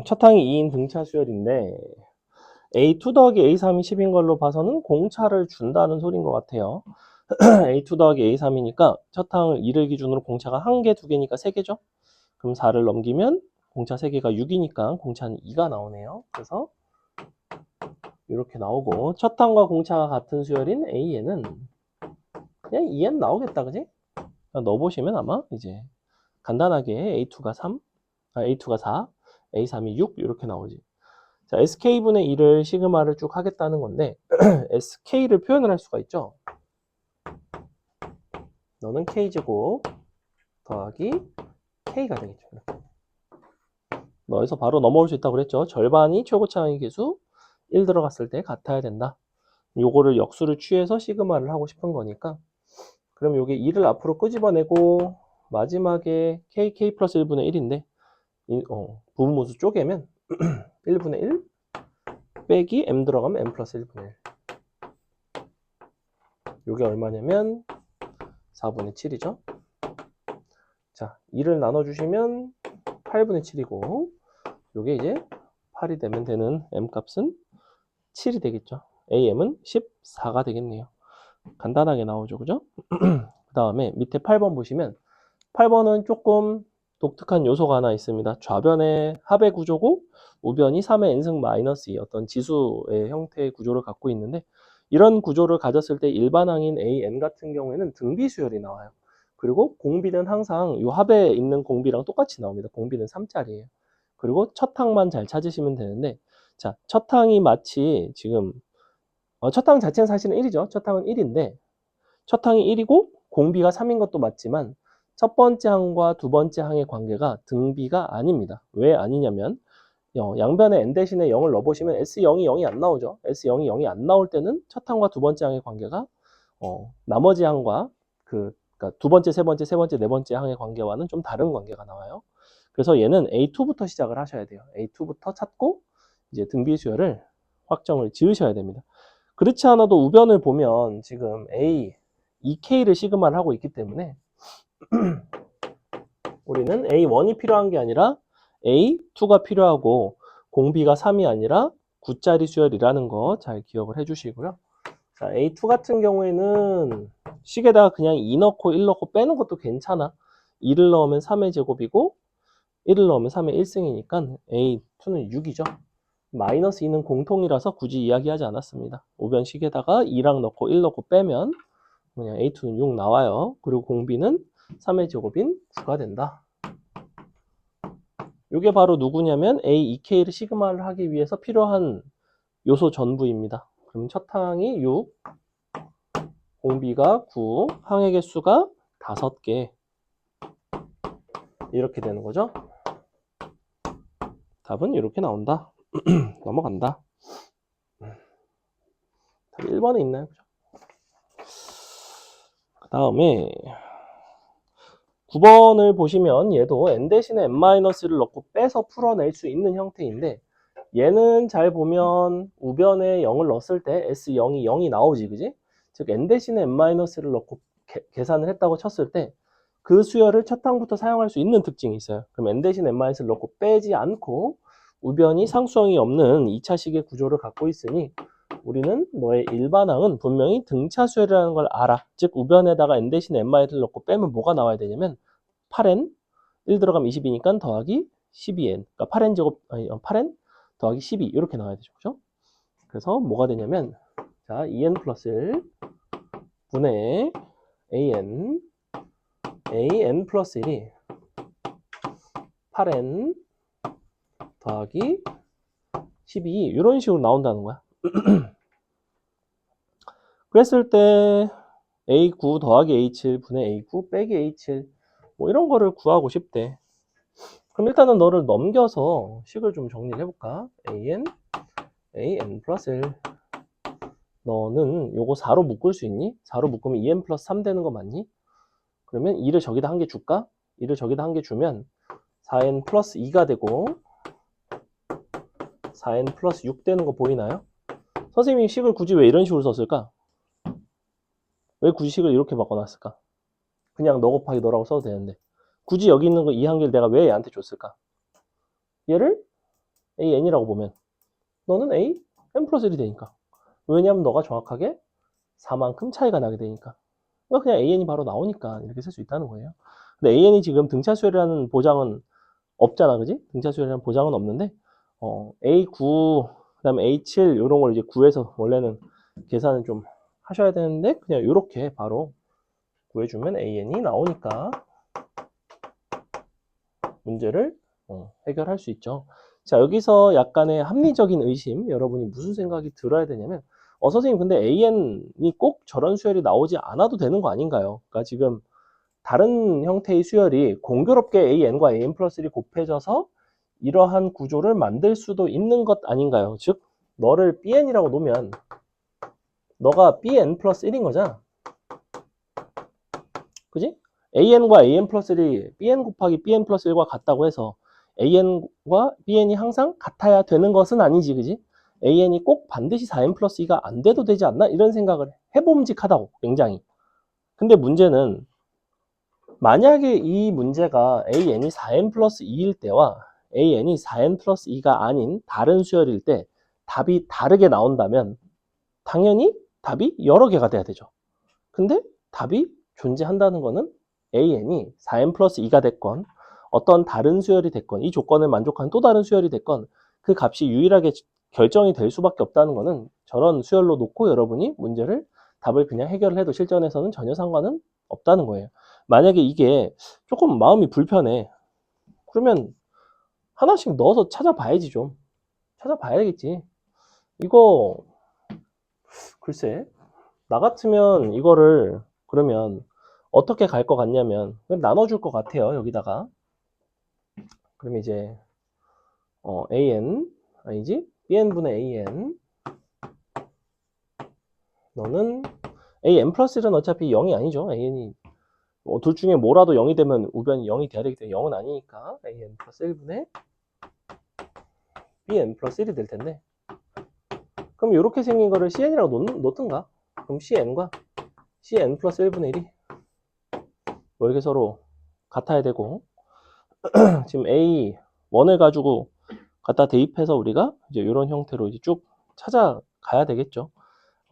첫 항이 2인 등차 수열인데 A2 더하기 A3이 10인 걸로 봐서는 공차를 준다는 소린 것 같아요. A2 더하기 A3이니까 첫 항을 2를 기준으로 공차가 1개, 2개니까 3개죠. 그럼 4를 넘기면 공차 3개가 6이니까 공차는 2가 나오네요. 그래서 이렇게 나오고, 첫 항과 공차가 같은 수열인 A에는 그냥 2n 나오겠다, 그지? 넣어보시면 아마 이제 간단하게 A2가 3, A2가 4, A3이 6 이렇게 나오지. 자, SK분의 2를 시그마를 쭉 하겠다는 건데 SK를 표현을 할 수가 있죠. 너는 K제곱 더하기 K가 되겠죠. 이렇게. 너에서 바로 넘어올 수 있다고 그랬죠. 절반이 최고차항의 개수 1 들어갔을 때 같아야 된다. 요거를 역수를 취해서 시그마를 하고 싶은 거니까, 그럼 요게 2를 앞으로 끄집어내고 마지막에 KK 플러스 1분의 1인데 부분모수 쪼개면 1분의 1 빼기 m 들어가면 m 플러스 1분의 1. 요게 얼마냐면 4분의 7이죠. 자, 2를 나눠주시면 8분의 7이고 요게 이제 8이 되면 되는 m 값은 7이 되겠죠. am은 14가 되겠네요. 간단하게 나오죠. 그죠? 그 다음에 밑에 8번 보시면 8번은 조금 독특한 요소가 하나 있습니다. 좌변의 합의 구조고 우변이 3의 n승 마이너스 2 어떤 지수의 형태의 구조를 갖고 있는데 이런 구조를 가졌을 때 일반항인 an 같은 경우에는 등비 수열이 나와요. 그리고 공비는 항상 이 합에 있는 공비랑 똑같이 나옵니다. 공비는 3짜리예요. 그리고 첫 항만 잘 찾으시면 되는데 자, 첫 항이 마치 지금 첫 항 자체는 사실은 1이죠. 첫 항은 1인데 첫 항이 1이고 공비가 3인 것도 맞지만 첫 번째 항과 두 번째 항의 관계가 등비가 아닙니다. 왜 아니냐면 양변에 n 대신에 0을 넣어보시면 S0이 0이 안 나오죠. S0이 0이 안 나올 때는 첫 항과 두 번째 항의 관계가 나머지 항과 그러니까 두 번째, 세 번째, 네 번째 항의 관계와는 좀 다른 관계가 나와요. 그래서 얘는 A2부터 시작을 하셔야 돼요. A2부터 찾고 이제 등비 수열을 확정을 지으셔야 됩니다. 그렇지 않아도 우변을 보면 지금 A, 2K를 시그마를 하고 있기 때문에 우리는 A1이 필요한 게 아니라 A2가 필요하고 공비가 3이 아니라 9짜리 수열이라는 거 잘 기억을 해주시고요. 자, A2 같은 경우에는 식에다가 그냥 2 넣고 1 넣고 빼는 것도 괜찮아. 2를 넣으면 3의 제곱이고 1을 넣으면 3의 1승이니까 A2는 6이죠. 마이너스 2는 공통이라서 굳이 이야기하지 않았습니다. 우변식에다가 2랑 넣고 1 넣고 빼면 그냥 A2는 6 나와요. 그리고 공비는 3의 제곱인 9가 된다. 이게 바로 누구냐면 A, 2K를 시그마를 하기 위해서 필요한 요소 전부입니다. 그럼 첫 항이 6, 공비가 9, 항의 개수가 5개. 이렇게 되는 거죠. 답은 이렇게 나온다. 넘어간다. 답 1번에 있나요? 그 다음에 9번을 보시면 얘도 n 대신에 n-를 넣고 빼서 풀어낼 수 있는 형태인데 얘는 잘 보면 우변에 0을 넣었을 때 S0이 0이 나오지, 그지? 즉 n 대신에 n-를 넣고 계산을 했다고 쳤을 때 그 수열을 첫 항부터 사용할 수 있는 특징이 있어요. 그럼 n 대신에 n-를 넣고 빼지 않고 우변이 상수항이 없는 2차식의 구조를 갖고 있으니 우리는 너의 일반항은 분명히 등차 수열이라는 걸 알아. 즉 우변에다가 n 대신에 n-를 넣고 빼면 뭐가 나와야 되냐면 8n 1 들어가면 20이니까 더하기 12n 그러니까 8n 제곱 아니 8n 더하기 12 이렇게 나와야 되죠. 그죠? 그래서 뭐가 되냐면 자 2n 플러스 1 분의 an 플러스 1이 8n 더하기 12 이런 식으로 나온다는 거야. 그랬을 때 A9 더하기 A7 분의 A9 빼기 A7 뭐 이런 거를 구하고 싶대. 그럼 일단은 너를 넘겨서 식을 좀 정리를 해볼까? an 플러스 1 너는 요거 4로 묶을 수 있니? 4로 묶으면 2n 플러스 3 되는 거 맞니? 그러면 2를 저기다 한 개 줄까? 2를 저기다 한 개 주면 4n 플러스 2가 되고 4n 플러스 6 되는 거 보이나요? 선생님이 식을 굳이 왜 이런 식으로 썼을까? 왜 굳이 식을 이렇게 바꿔놨을까? 그냥 너 곱하기 너라고 써도 되는데 굳이 여기 있는 거 이 한 개를 내가 왜 얘한테 줬을까? 얘를 an이라고 보면 너는 a n 플러스 1이 되니까. 왜냐면 너가 정확하게 4만큼 차이가 나게 되니까. 그러니까 그냥 an이 바로 나오니까 이렇게 쓸 수 있다는 거예요. 근데 an이 지금 등차수열이라는 보장은 없잖아, 그지? 등차수열이라는 보장은 없는데 A9 그다음에 A7 이런 걸 이제 구해서 원래는 계산을 좀 하셔야 되는데 그냥 이렇게 바로 구해주면 an이 나오니까 문제를 해결할 수 있죠. 자, 여기서 약간의 합리적인 의심 여러분이 무슨 생각이 들어야 되냐면 선생님 근데 an이 꼭 저런 수열이 나오지 않아도 되는 거 아닌가요? 그러니까 지금 다른 형태의 수열이 공교롭게 an과 an 플러스 1이 곱해져서 이러한 구조를 만들 수도 있는 것 아닌가요? 즉 너를 bn이라고 놓으면 너가 bn 플러스 1인 거잖아. 그지? an과 an 플러스 1이 bn 곱하기 bn 플러스 1과 같다고 해서 an과 bn이 항상 같아야 되는 것은 아니지, 그지? AN이 꼭 반드시 4n 플러스 2가 안 돼도 되지 않나? 이런 생각을 해봄직하다고, 굉장히. 근데 문제는 만약에 이 문제가 AN이 4n 플러스 2일 때와 AN이 4n 플러스 2가 아닌 다른 수열일 때 답이 다르게 나온다면 당연히 답이 여러 개가 돼야 되죠. 근데 답이 존재한다는 거는 AN이 4n 플러스 2가 됐건 어떤 다른 수열이 됐건 이 조건을 만족하는 또 다른 수열이 됐건 그 값이 유일하게 결정이 될 수밖에 없다는 거는 저런 수열로 놓고 여러분이 문제를 답을 그냥 해결을 해도 실전에서는 전혀 상관은 없다는 거예요. 만약에 이게 조금 마음이 불편해. 그러면 하나씩 넣어서 찾아봐야지 좀. 찾아봐야겠지. 이거 글쎄 나 같으면 이거를 그러면 어떻게 갈 것 같냐면 나눠줄 것 같아요. 여기다가 그럼 이제 AN 아니지? BN분의 AN 너는 AN 플러스 1은 어차피 0이 아니죠. AN이 둘 중에 뭐라도 0이 되면 우변이 0이 돼야 되기 때문에 0은 아니니까 AN 플러스 1분의 BN 플러스 1이 될 텐데 그럼 이렇게 생긴 거를 CN이라고 놓든가 그럼 CN과 CN 플러스 1분의 1이 뭐 이렇게 서로 같아야 되고 지금 A1을 가지고 갖다 대입해서 우리가 이제 이런 형태로 이제 쭉 찾아가야 되겠죠.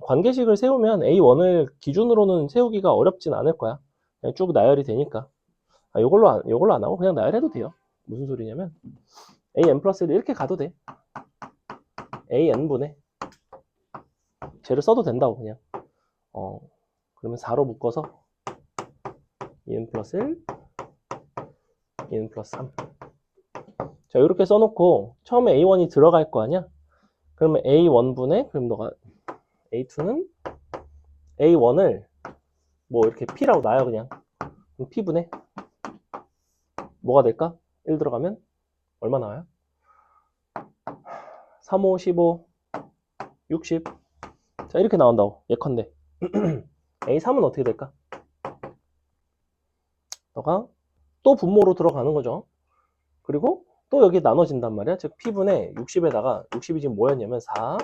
관계식을 세우면 A1을 기준으로는 세우기가 어렵진 않을 거야. 그냥 쭉 나열이 되니까. 요걸로 안 하고 그냥 나열해도 돼요. 무슨 소리냐면 AN 플러스 1 이렇게 가도 돼. AN분의 쟤를 써도 된다고 그냥. 그러면 4로 묶어서 EN 플러스 1, EN 플러스 3. 자, 이렇게 써놓고 처음에 A1이 들어갈 거 아니야? 그러면 A1분의 그럼 너가 A2는 A1을 뭐 이렇게 P라고 놔요 그냥. 그럼 P분의 뭐가 될까? 1 들어가면 얼마 나와요? 3, 5, 15, 60. 자, 이렇게 나온다고. 예컨대. A3은 어떻게 될까? 너가 또 분모로 들어가는 거죠. 그리고 또 여기 나눠진단 말이야. 즉 P분의 60에다가 60이 지금 뭐였냐면 4,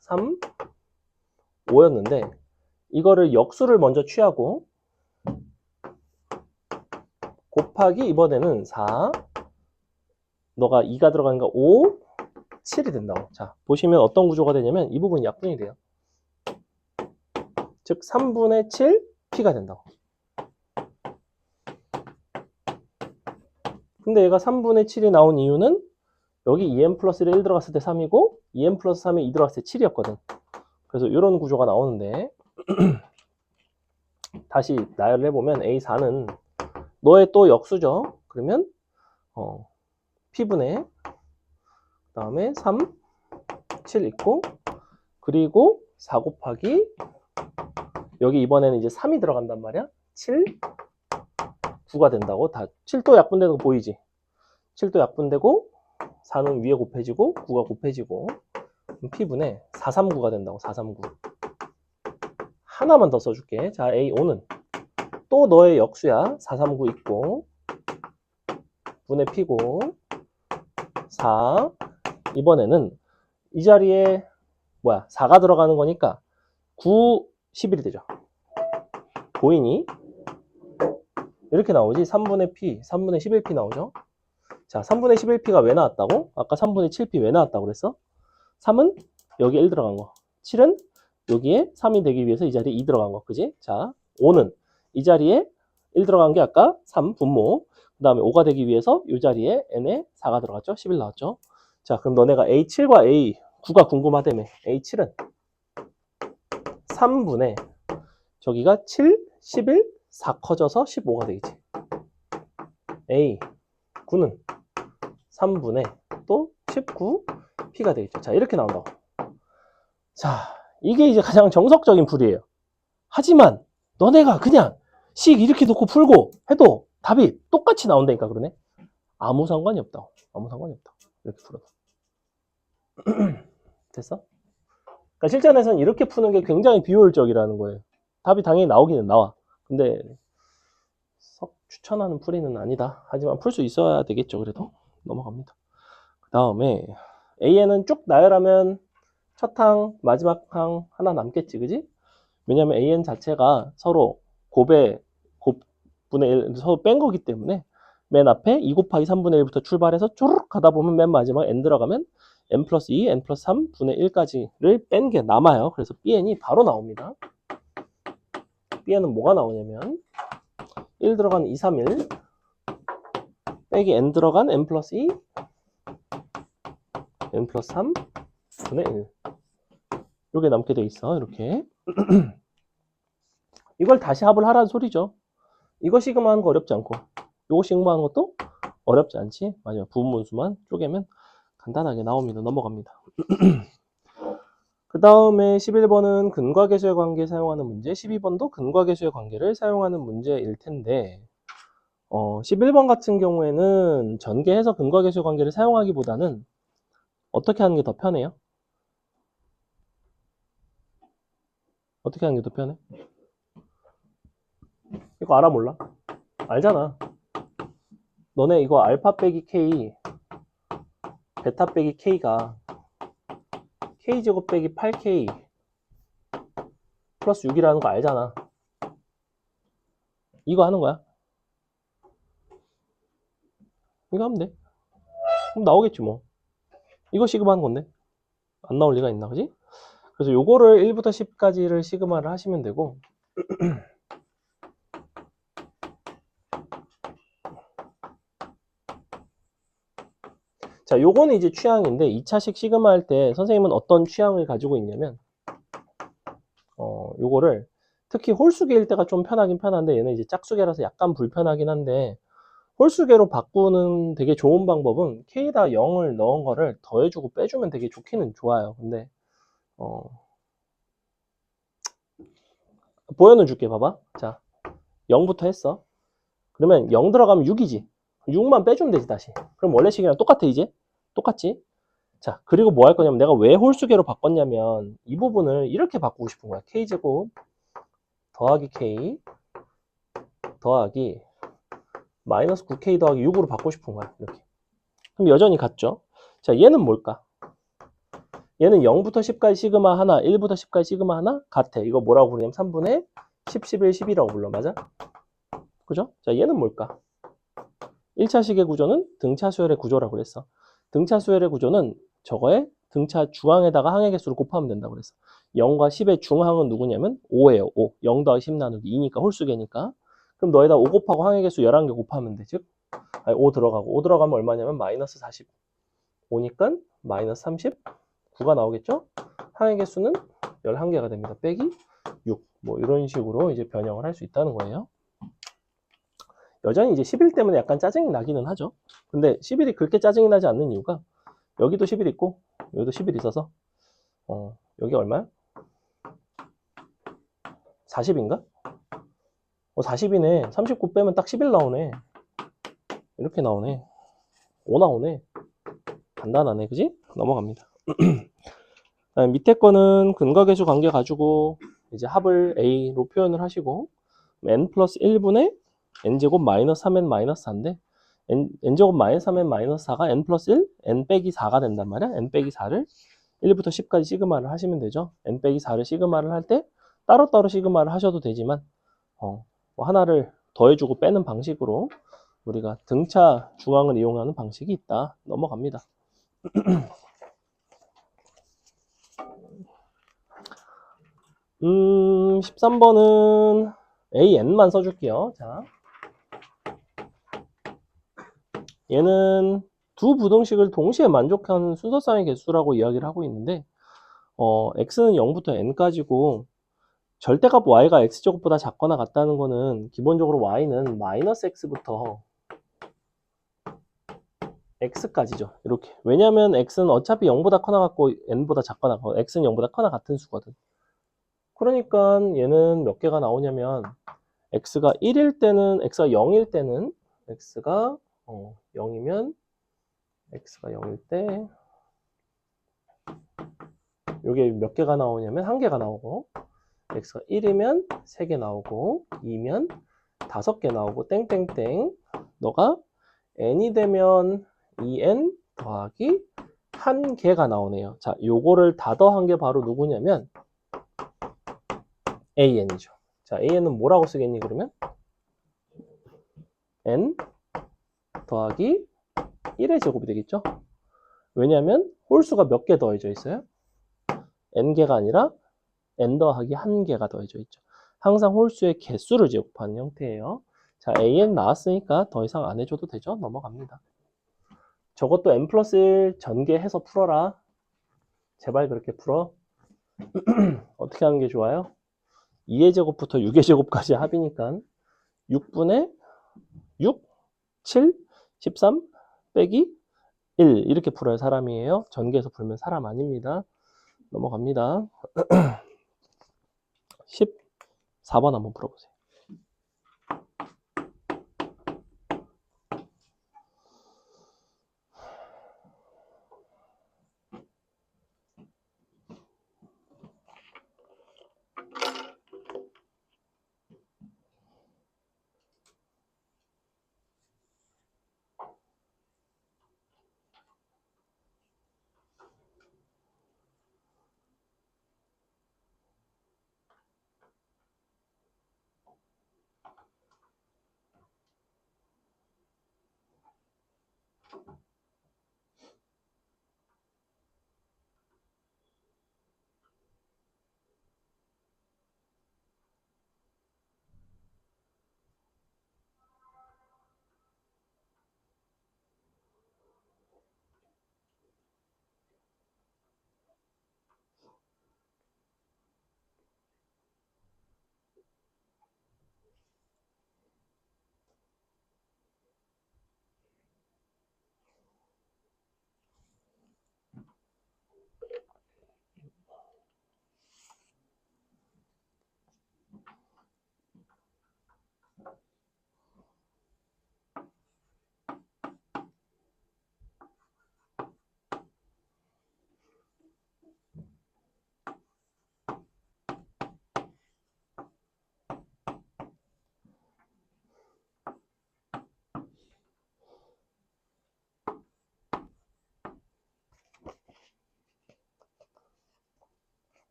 3, 5였는데 이거를 역수를 먼저 취하고 곱하기 이번에는 4 너가 2가 들어가니까 5, 7이 된다고. 자, 보시면 어떤 구조가 되냐면 이 부분이 약분이 돼요. 즉 3분의 7 P가 된다고. 근데 얘가 3분의 7이 나온 이유는 여기 2n 플러스 1 들어갔을 때 3이고 2n 플러스 3에 2 들어갔을 때 7이었거든. 그래서 이런 구조가 나오는데 다시 나열을 해보면 A4는 너의 또 역수죠. 그러면 P분의 그 다음에 3, 7 있고 그리고 4 곱하기 여기 이번에는 이제 3이 들어간단 말이야. 7, 9가 된다고. 다 7도 약분되는 거 보이지? 7도 약분되고 4는 위에 곱해지고 9가 곱해지고 P분의 439가 된다고. 439 하나만 더 써줄게. 자, A5는 또 너의 역수야. 439 있고 분의 P고 4 이번에는 이 자리에 4가 들어가는 거니까 9, 11이 되죠. 보이니? 이렇게 나오지. 3분의 P, 3분의 11P 나오죠. 자, 3분의 11P가 왜 나왔다고? 아까 3분의 7P 왜 나왔다고 그랬어? 3은 여기에 1 들어간 거. 7은 여기에 3이 되기 위해서 이 자리에 2 들어간 거. 그지? 자, 5는 이 자리에 1 들어간 게 아까 3 분모. 그 다음에 5가 되기 위해서 이 자리에 n에 4가 들어갔죠? 11 나왔죠? 자, 그럼 너네가 A7과 A9가 궁금하다며. A7은 3분의 저기가 7, 11, 4 커져서 15가 되겠지. A9는 3분의 또 19, P가 되겠죠. 자, 이렇게 나온다고. 자, 이게 이제 가장 정석적인 풀이에요. 하지만 너네가 그냥 식 이렇게 놓고 풀고 해도 답이 똑같이 나온다니까 그러네. 아무 상관이 없다고. 아무 상관이 없다고. 이렇게 풀어도. 됐어? 그러니까 실전에서는 이렇게 푸는 게 굉장히 비효율적이라는 거예요. 답이 당연히 나오기는 나와. 근데 썩 추천하는 풀이는 아니다. 하지만 풀 수 있어야 되겠죠. 그래도 넘어갑니다. 그 다음에 AN은 쭉 나열하면 첫 항, 마지막 항 하나 남겠지, 그지? 왜냐면 an 자체가 서로 곱분의 1, 서로 뺀 거기 때문에 맨 앞에 2 곱하기 3분의 1부터 출발해서 쪼르륵 가다 보면 맨 마지막 n 들어가면 n 플러스 2, n 플러스 3분의 1까지를 뺀 게 남아요. 그래서 bn이 바로 나옵니다. bn은 뭐가 나오냐면 1 들어간 2, 3, 1 빼기 n 들어간 n 플러스 2, n 플러스 3분의 1 이게 남게 돼 있어. 이렇게 이걸 다시 합을 하라는 소리죠. 이거 시그마 하는 거 어렵지 않고 이거 시그마 하는 것도 어렵지 않지. 맞아요. 부분분수만 쪼개면 간단하게 나옵니다. 넘어갑니다. 그 다음에 11번은 근과계수의 관계 사용하는 문제, 12번도 근과계수의 관계를 사용하는 문제일 텐데 11번 같은 경우에는 전개해서 근과계수의 관계를 사용하기보다는 어떻게 하는 게 더 편해요? 어떻게 하는 게 더 편해? 이거 알아 몰라? 알잖아. 너네 이거 알파 빼기 k, 베타 빼기 k가 k제곱 빼기 8k 플러스 6이라는 거 알잖아. 이거 하는 거야. 이거 하면 돼. 그럼 나오겠지 뭐. 이거 시그마 하는 건데. 안 나올 리가 있나, 그지? 그래서 요거를 1부터 10까지를 시그마를 하시면 되고 자, 요거는 이제 취향인데 2차식 시그마 할 때 선생님은 어떤 취향을 가지고 있냐면 요거를 특히 홀수계일 때가 좀 편하긴 편한데 얘는 이제 짝수계라서 약간 불편하긴 한데 홀수계로 바꾸는 되게 좋은 방법은 k에다 0을 넣은 거를 더해주고 빼주면 되게 좋기는 좋아요. 근데 보여는 줄게. 봐봐. 자, 0부터 했어. 그러면 0 들어가면 6이지. 6만 빼주면 되지 다시. 그럼 원래 식이랑 똑같아 이제. 똑같지? 자, 그리고 뭐 할 거냐면 내가 왜 홀수계로 바꿨냐면 이 부분을 이렇게 바꾸고 싶은 거야. k제곱 더하기 k 더하기 마이너스 9k 더하기 6으로 바꾸고 싶은 거야. 이렇게. 그럼 여전히 같죠? 자, 얘는 뭘까? 얘는 0부터 10까지 시그마 하나, 1부터 10까지 시그마 하나 같아. 이거 뭐라고 부르냐면 3분의 10, 11, 12라고 불러. 맞아? 그죠? 자, 얘는 뭘까? 1차식의 구조는 등차 수열의 구조라고 그랬어. 등차 수열의 구조는 저거에 등차 중항에다가 항의 개수를 곱하면 된다고 그랬어. 0과 10의 중항은 누구냐면 5예요. 5. 0 더하기 10 나누기 2니까 홀수계니까. 그럼 너에다 5 곱하고 항의 개수 11개 곱하면 돼. 즉 5 들어가고 5 들어가면 얼마냐면 마이너스 45니까 마이너스 39가 나오겠죠? 항의 개수는 11개가 됩니다. 빼기 6. 뭐 이런 식으로 이제 변형을 할 수 있다는 거예요. 여전히 이제 11 때문에 약간 짜증이 나기는 하죠. 근데 11이 그렇게 짜증이 나지 않는 이유가 여기도 11 있고 여기도 11 있어서 여기 얼마야? 40인가? 40이네. 39 빼면 딱 11 나오네. 이렇게 나오네. 5 나오네. 간단하네. 그지? 넘어갑니다. 밑에 거는 근과계수 관계 가지고 이제 합을 A로 표현을 하시고 n 플러스 1분의 n제곱 마이너스 3n 마이너스 4인데 n제곱 마이너스 3n 마이너스 4가 n 플러스 1, n 빼기 4가 된단 말이야. n 빼기 4를 1부터 10까지 시그마를 하시면 되죠. n 빼기 4를 시그마를 할 때 따로따로 시그마를 하셔도 되지만 하나를 더해주고 빼는 방식으로 우리가 등차 중앙을 이용하는 방식이 있다. 넘어갑니다. 13번은 AN만 써줄게요. 자, 얘는 두 부등식을 동시에 만족하는 순서상의 개수라고 이야기를 하고 있는데 x는 0부터 n까지고 절대값 y가 x제곱보다 작거나 같다는 거는 기본적으로 y는 마이너스 x부터 x까지죠. 이렇게. 왜냐면 x는 어차피 0보다 커나 같고 n보다 작거나 같고 x는 0보다 커나 같은 수거든. 그러니까 얘는 몇 개가 나오냐면 x가 1일 때는 x가 0일 때는 x가 0이면 x가 0일 때 요게 몇 개가 나오냐면 1개가 나오고 x가 1이면 3개 나오고 2면 5개 나오고 땡땡땡 너가 n이 되면 2n 더하기 한 개가 나오네요. 자, 요거를 다 더한 게 바로 누구냐면 an이죠. 자, an은 뭐라고 쓰겠니 그러면? n 더하기 1의 제곱이 되겠죠? 왜냐하면 홀수가 몇 개 더해져 있어요? n개가 아니라 n 더하기 1개가 더해져 있죠. 항상 홀수의 개수를 제곱하는 형태예요. 자, an 나왔으니까 더 이상 안 해줘도 되죠? 넘어갑니다. 저것도 n 플러스 1 전개해서 풀어라. 제발 그렇게 풀어. 어떻게 하는 게 좋아요? 2의 제곱부터 6의 제곱까지 합이니까 6분의 6, 7, 13 빼기 1 이렇게 풀어야 사람이에요. 전개해서 풀면 사람 아닙니다. 넘어갑니다. 14번 한번 풀어보세요.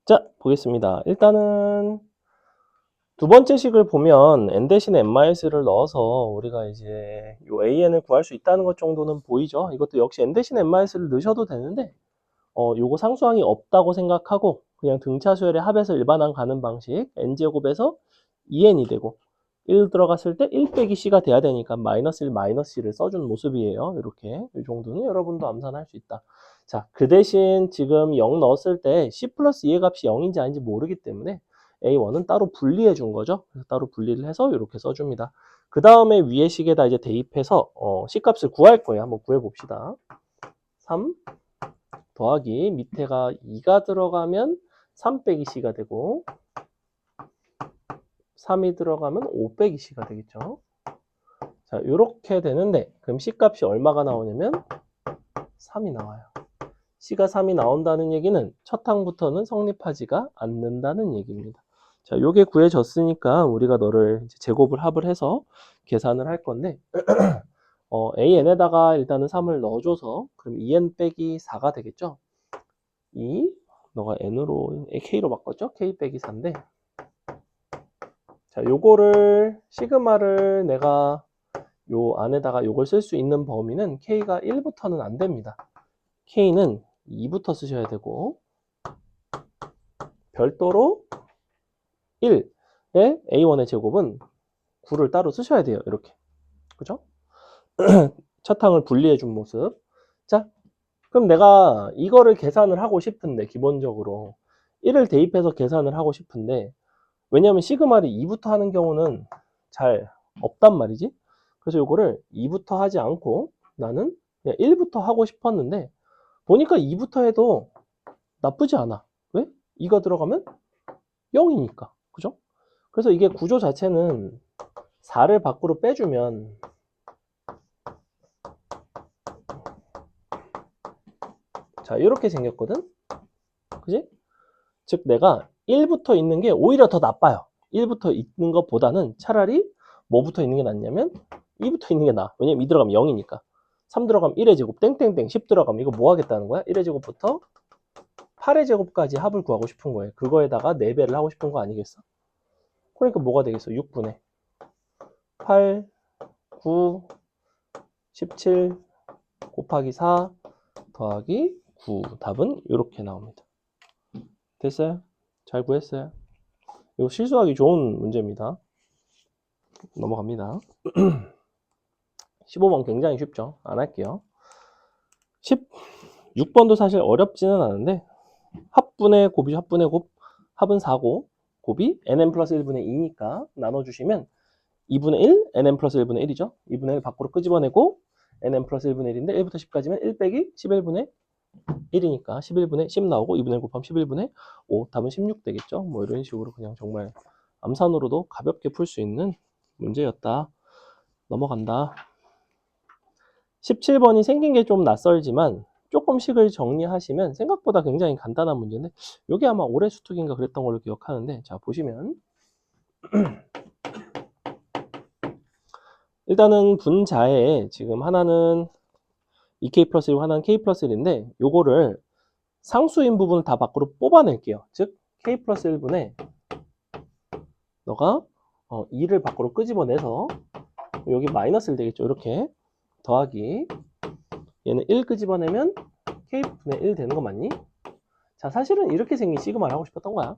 자, 보겠습니다. 일단은 두 번째 식을 보면 n 대신에 n-를 넣어서 우리가 이제 요 an을 구할 수 있다는 것 정도는 보이죠. 이것도 역시 n 대신에 n-를 넣으셔도 되는데 요거 상수항이 없다고 생각하고 그냥 등차수열의 합에서 일반항 가는 방식 n제곱에서 2n이 되고 1 들어갔을 때 1 빼기 c가 돼야 되니까 마이너스 1 마이너스 c를 써준 모습이에요. 이렇게 이 정도는 여러분도 암산할 수 있다. 자, 그 대신 지금 0 넣었을 때 c 플러스 2의 값이 0인지 아닌지 모르기 때문에 a1은 따로 분리해 준 거죠. 그래서 따로 분리를 해서 이렇게 써줍니다. 그 다음에 위의 식에다 이제 대입해서 c 값을 구할 거예요. 한번 구해 봅시다. 3 더하기 밑에가 2가 들어가면 3 빼기 c가 되고 3이 들어가면 5 빼기 c가 되겠죠. 자, 이렇게 되는데 그럼 c 값이 얼마가 나오냐면 3이 나와요. c가 3이 나온다는 얘기는 첫 항부터는 성립하지가 않는다는 얘기입니다. 자, 요게 구해졌으니까 우리가 너를 이제 제곱을 합을 해서 계산을 할 건데 an에다가 일단은 3을 넣어줘서 그럼 2n 빼기 4가 되겠죠. 2 너가 n으로 k로 바꿨죠? k 빼기 4인데 자, 요거를 시그마를 내가 요 안에다가 요걸 쓸 수 있는 범위는 k가 1부터는 안 됩니다. k는 2부터 쓰셔야 되고 별도로 1의 a1의 제곱은 9를 따로 쓰셔야 돼요. 이렇게. 그죠? 첫 항을 분리해 준 모습. 자, 그럼 내가 이거를 계산을 하고 싶은데 기본적으로 1을 대입해서 계산을 하고 싶은데 왜냐하면 시그마를 2부터 하는 경우는 잘 없단 말이지. 그래서 요거를 2부터 하지 않고 나는 그냥 1부터 하고 싶었는데 보니까 2부터 해도 나쁘지 않아. 왜? 2가 들어가면 0이니까. 그죠? 그래서 이게 구조 자체는 4를 밖으로 빼주면 자 이렇게 생겼거든. 그지? 즉 내가 1부터 있는 게 오히려 더 나빠요. 1부터 있는 것보다는 차라리 뭐부터 있는 게 낫냐면 2부터 있는 게 나아. 왜냐면 2 들어가면 0이니까. 3 들어가면 1의 제곱 땡땡땡 10 들어가면 이거 뭐 하겠다는 거야? 1의 제곱부터 8의 제곱까지 합을 구하고 싶은 거예요. 그거에다가 4배를 하고 싶은 거 아니겠어? 그러니까 뭐가 되겠어? 6분의 8, 9, 17 곱하기 4 더하기 9. 답은 이렇게 나옵니다. 됐어요? 잘 구했어요? 이거 실수하기 좋은 문제입니다. 넘어갑니다. 15번 굉장히 쉽죠? 안 할게요. 16번도 사실 어렵지는 않은데 합분의 곱이 합분의 곱, 합은 4고 곱이 nn 플러스 1분의 2니까 나눠주시면 2분의 1, nn 플러스 1분의 1이죠. 2분의 1 밖으로 끄집어내고 nn 플러스 1분의 1인데 1부터 10까지면 1 빼기 11분의 1이니까 11분의 10 나오고 2분의 1 곱하면 11분의 5 답은 16 되겠죠. 뭐 이런 식으로 그냥 정말 암산으로도 가볍게 풀 수 있는 문제였다. 넘어간다. 17번이 생긴 게 좀 낯설지만 조금씩을 정리하시면 생각보다 굉장히 간단한 문제인데 이게 아마 올해 수특인가 그랬던 걸로 기억하는데 자 보시면 일단은 분자에 지금 하나는 2k 플러스 1이고 하나는 k 플러스 1인데 요거를 상수인 부분을 다 밖으로 뽑아낼게요. 즉 k 플러스 1분의 너가 2를 밖으로 끄집어내서 여기 마이너스를 되겠죠. 이렇게 더하기 얘는 1 끄집어내면 k분의 1 되는 거 맞니? 자 사실은 이렇게 생긴 시그마를 하고 싶었던 거야.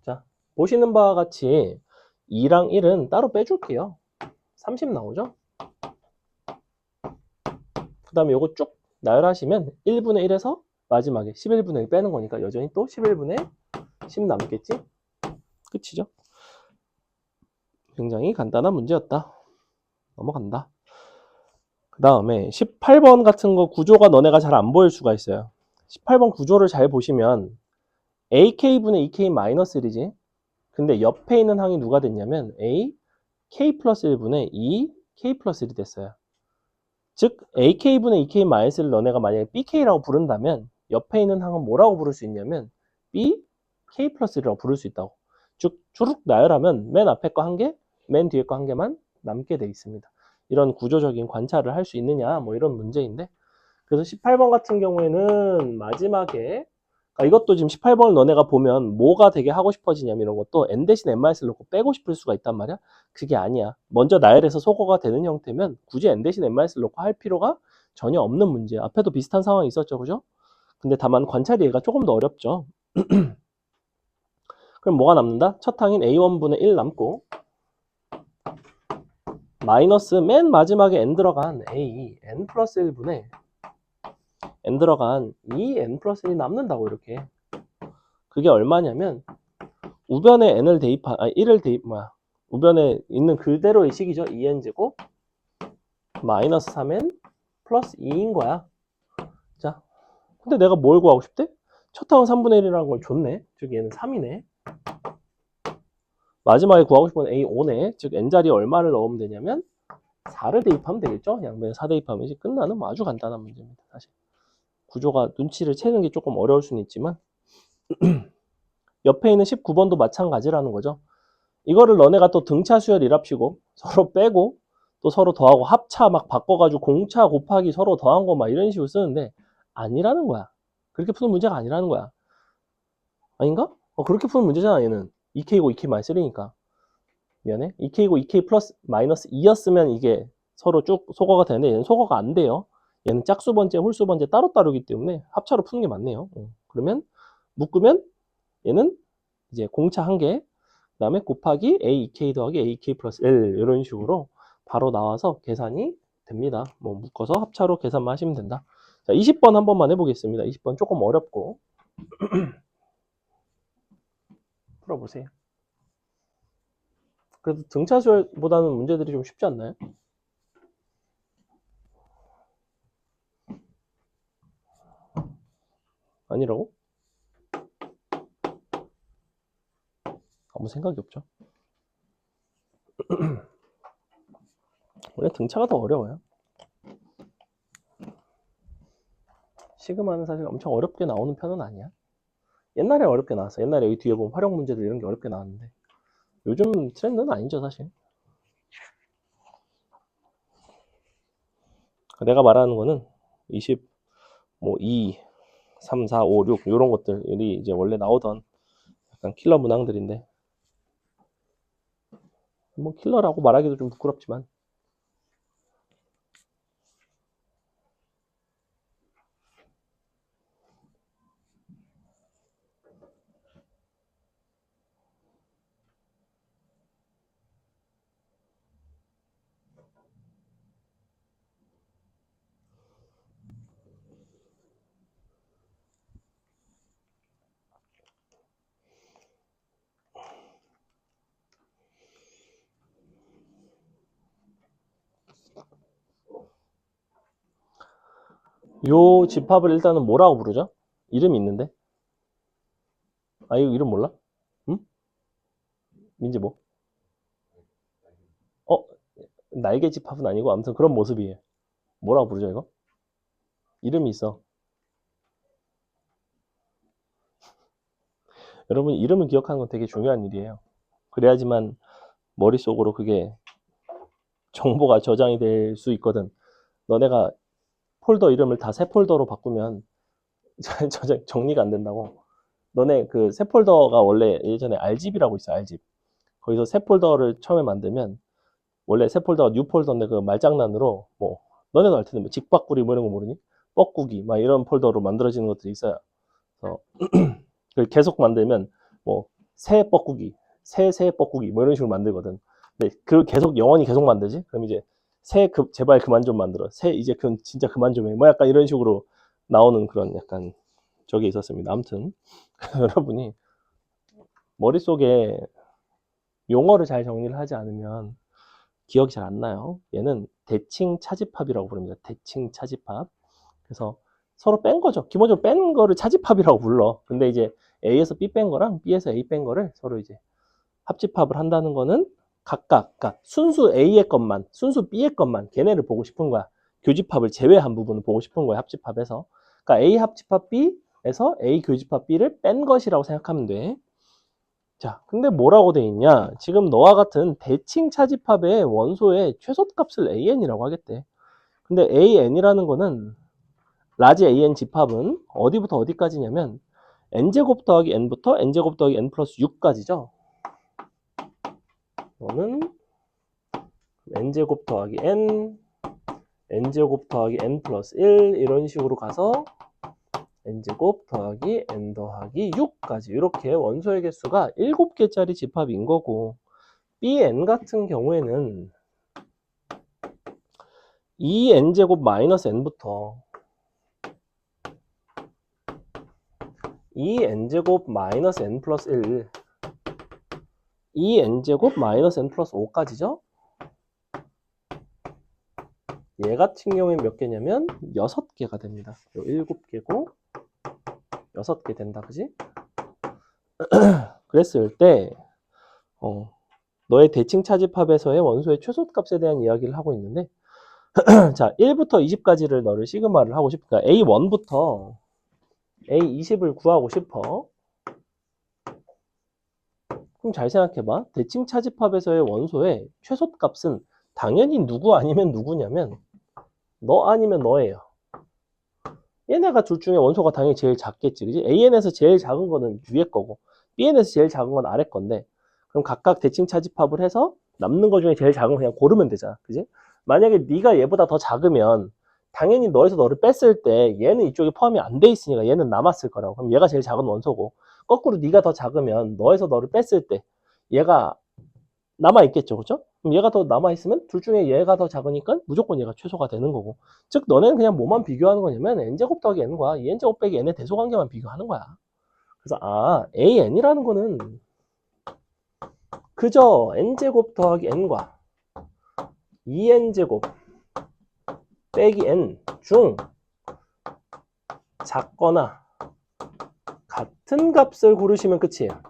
자 보시는 바와 같이 2랑 1은 따로 빼줄게요. 30 나오죠? 그 다음에 요거 쭉 나열하시면 1분의 1에서 마지막에 11분의 1 빼는 거니까 여전히 또 11분의 10 남겠지? 끝이죠? 굉장히 간단한 문제였다. 넘어간다. 그 다음에 18번 같은 거 구조가 너네가 잘 안 보일 수가 있어요. 18번 구조를 잘 보시면 ak분의 2k-1이지. 근데 옆에 있는 항이 누가 됐냐면 a k 플러스 1분의 2k 플러스 1이 됐어요. 즉 ak분의 2k-1을 너네가 만약에 bk라고 부른다면 옆에 있는 항은 뭐라고 부를 수 있냐면 bk 플러스 1이라고 부를 수 있다고. 즉 주룩 나열하면 맨 앞에 거 한 개, 맨 뒤에 거 한 개만 남게 돼 있습니다. 이런 구조적인 관찰을 할 수 있느냐 뭐 이런 문제인데 그래서 18번 같은 경우에는 마지막에 이것도 지금 18번을 너네가 보면 뭐가 되게 하고 싶어지냐면 이런 것도 n 대신 n-를 놓고 빼고 싶을 수가 있단 말이야. 그게 아니야. 먼저 나열해서 소거가 되는 형태면 굳이 n 대신 n-를 놓고 할 필요가 전혀 없는 문제야. 앞에도 비슷한 상황이 있었죠. 그죠? 근데 다만 관찰이 얘가 조금 더 어렵죠. 그럼 뭐가 남는다? 첫 항인 a1분의 1 남고 마이너스 맨 마지막에 n 들어간 a n 플러스 1분의 n 들어간 2n 플러스 1이 남는다고 이렇게. 그게 얼마냐면 우변에 n을 대입한 1을 대입 우변에 있는 그대로의 식이죠. 2n제곱 마이너스 3n 플러스 2인 거야. 자, 근데 내가 뭘 구하고 싶대? 첫 항은 3분의 1이라는 걸 줬네. 즉 얘는 3이네. 마지막에 구하고 싶은 a 5네. 즉 n자리에 얼마를 넣으면 되냐면 4를 대입하면 되겠죠. 양변에 4 대입하면 이제 끝나는 아주 간단한 문제입니다. 사실 구조가 눈치를 채는 게 조금 어려울 수는 있지만 옆에 있는 19번도 마찬가지라는 거죠. 이거를 너네가 또 등차 수열 일합시고 서로 빼고 또 서로 더하고 합차 막 바꿔가지고 공차 곱하기 서로 더한 거 막 이런 식으로 쓰는데 아니라는 거야. 그렇게 푸는 문제가 아니라는 거야. 아닌가? 그렇게 푸는 문제잖아 얘는. 2k고 2k 마이너스 3니까. 미안해. 2k고 2k 플러스 마이너스 2였으면 이게 서로 쭉 소거가 되는데 얘는 소거가 안 돼요. 얘는 짝수 번째, 홀수 번째 따로따로기 때문에 합차로 푸는 게 맞네요. 그러면 묶으면 얘는 이제 공차 한 개, 그 다음에 곱하기 a2k 더하기 ak 플러스 1 이런 식으로 바로 나와서 계산이 됩니다. 뭐 묶어서 합차로 계산만 하시면 된다. 자, 20번 한 번만 해보겠습니다. 20번 조금 어렵고 풀어보세요. 그래도 등차수열보다는 문제들이 좀 쉽지 않나요? 아니라고? 아무 생각이 없죠. 원래 등차가 더 어려워요. 시그마는 사실 엄청 어렵게 나오는 편은 아니야. 옛날에 어렵게 나왔어. 옛날에 여기 뒤에 보면 활용 문제들 이런 게 어렵게 나왔는데 요즘 트렌드는 아니죠, 사실. 내가 말하는 거는 20, 뭐 2, 3, 4, 5, 6 이런 것들이 이제 원래 나오던 약간 킬러 문항들인데 뭐 킬러라고 말하기도 좀 부끄럽지만 요 집합을 일단은 뭐라고 부르죠? 이름이 있는데? 아, 이거 이름 몰라? 응? 민지 뭐? 어? 날개 집합은 아니고 아무튼 그런 모습이에요. 뭐라고 부르죠, 이거? 이름이 있어. 여러분, 이름을 기억하는 건 되게 중요한 일이에요. 그래야지만 머릿속으로 그게 정보가 저장이 될 수 있거든. 너네가 폴더 이름을 다 새 폴더로 바꾸면 정리가 안 된다고. 너네 그 새 폴더가 원래 예전에 R집이라고 있어, R집. 거기서 새 폴더를 처음에 만들면 원래 새 폴더가 뉴 폴더인데 그 말장난으로 뭐 너네도 알 텐데 뭐 직박구리 뭐 이런 거 모르니? 뻐꾸기 막 이런 폴더로 만들어지는 것들이 있어요. 그래서 그걸 계속 만들면 뭐 새 뻐꾸기, 새 뻐꾸기 뭐 이런 식으로 만들거든. 근데 그 계속 영원히 계속 만들지? 그럼 이제 제발 그만 좀 만들어. 이제 진짜 그만 좀 해. 뭐 약간 이런 식으로 나오는 그런 약간 저게 있었습니다. 아무튼 여러분이 머릿속에 용어를 잘 정리를 하지 않으면 기억이 잘 안 나요. 얘는 대칭 차집합이라고 부릅니다. 대칭 차집합. 그래서 서로 뺀 거죠. 기본적으로 뺀 거를 차집합이라고 불러. 근데 이제 A에서 B 뺀 거랑 B에서 A 뺀 거를 서로 이제 합집합을 한다는 거는 각각, 그러니까 순수 A의 것만, 순수 B의 것만 걔네를 보고 싶은 거야. 교집합을 제외한 부분을 보고 싶은 거야, 합집합에서. 그러니까 A 합집합 B에서 A 교집합 B를 뺀 것이라고 생각하면 돼. 자, 근데 뭐라고 돼 있냐? 지금 너와 같은 대칭 차집합의 원소의 최소값을 AN이라고 하겠대. 근데 AN이라는 거는 라지 AN 집합은 어디부터 어디까지냐면 n제곱 더하기 n부터 n제곱 더하기 n 플러스 6까지죠. 너는 n제곱 더하기 n, n제곱 더하기 n 플러스 1 이런 식으로 가서 n제곱 더하기 n 더하기 6까지 이렇게 원소의 개수가 7개짜리 집합인 거고 bn 같은 경우에는 2n제곱 마이너스 n부터 2n제곱 마이너스 n 플러스 1 2n제곱 마이너스 n 플러스 5까지죠? 얘 같은 경우에 몇 개냐면 6개가 됩니다. 7개고 6개 된다, 그지? 그랬을 때 너의 대칭 차집합에서의 원소의 최소값에 대한 이야기를 하고 있는데 자, 1부터 20까지를 너를 시그마를 하고 싶으니까 A1부터 A20을 구하고 싶어. 그럼 잘 생각해봐. 대칭 차집합에서의 원소의 최소값은 당연히 누구 아니면 누구냐면 너 아니면 너예요. 얘네가 둘 중에 원소가 당연히 제일 작겠지, 그지? AN에서 제일 작은 거는 위에 거고 BN에서 제일 작은 건 아래 건데 그럼 각각 대칭 차집합을 해서 남는 거 중에 제일 작은 거 그냥 고르면 되잖아, 그지? 만약에 네가 얘보다 더 작으면 당연히 너에서 너를 뺐을 때 얘는 이쪽에 포함이 안 돼 있으니까 얘는 남았을 거라고. 그럼 얘가 제일 작은 원소고 거꾸로 네가 더 작으면 너에서 너를 뺐을 때 얘가 남아 있겠죠, 그죠? 그럼 얘가 더 남아있으면 둘 중에 얘가 더 작으니까 무조건 얘가 최소가 되는 거고. 즉 너네는 그냥 뭐만 비교하는 거냐면 n제곱 더하기 n과 2n제곱 빼기 n의 대소관계만 비교하는 거야. 그래서 an이라는 거는 그저 n제곱 더하기 n과 2n제곱 빼기 n 중 작거나 같은 값을 고르시면 끝이에요.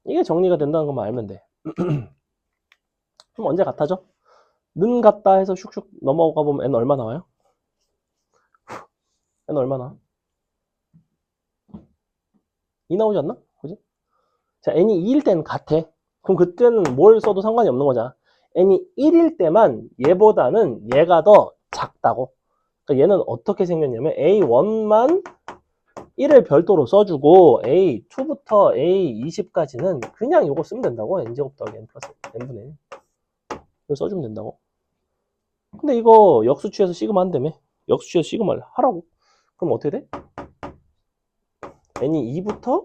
이게 정리가 된다는 것만 알면 돼. 그럼 언제 같아져? 는 같다 해서 슉슉 넘어가 보면 n 얼마 나와요? n 얼마 나와? 2 나오지 않나? 그지? 자, n이 2일 때는 같아. 그럼 그때는 뭘 써도 상관이 없는 거잖아. n이 1일 때만 얘보다는 얘가 더 작다고. 그러니까 얘는 어떻게 생겼냐면 a1만 1을 별도로 써주고 a2부터 a20까지는 그냥 이거 쓰면 된다고. n제곱 더하기 n 플러스 n분의 1 이걸 써주면 된다고. 근데 이거 역수 취해서 시그마 한다며. 역수 취해서 시그마를 하라고. 그럼 어떻게 돼? n이 2부터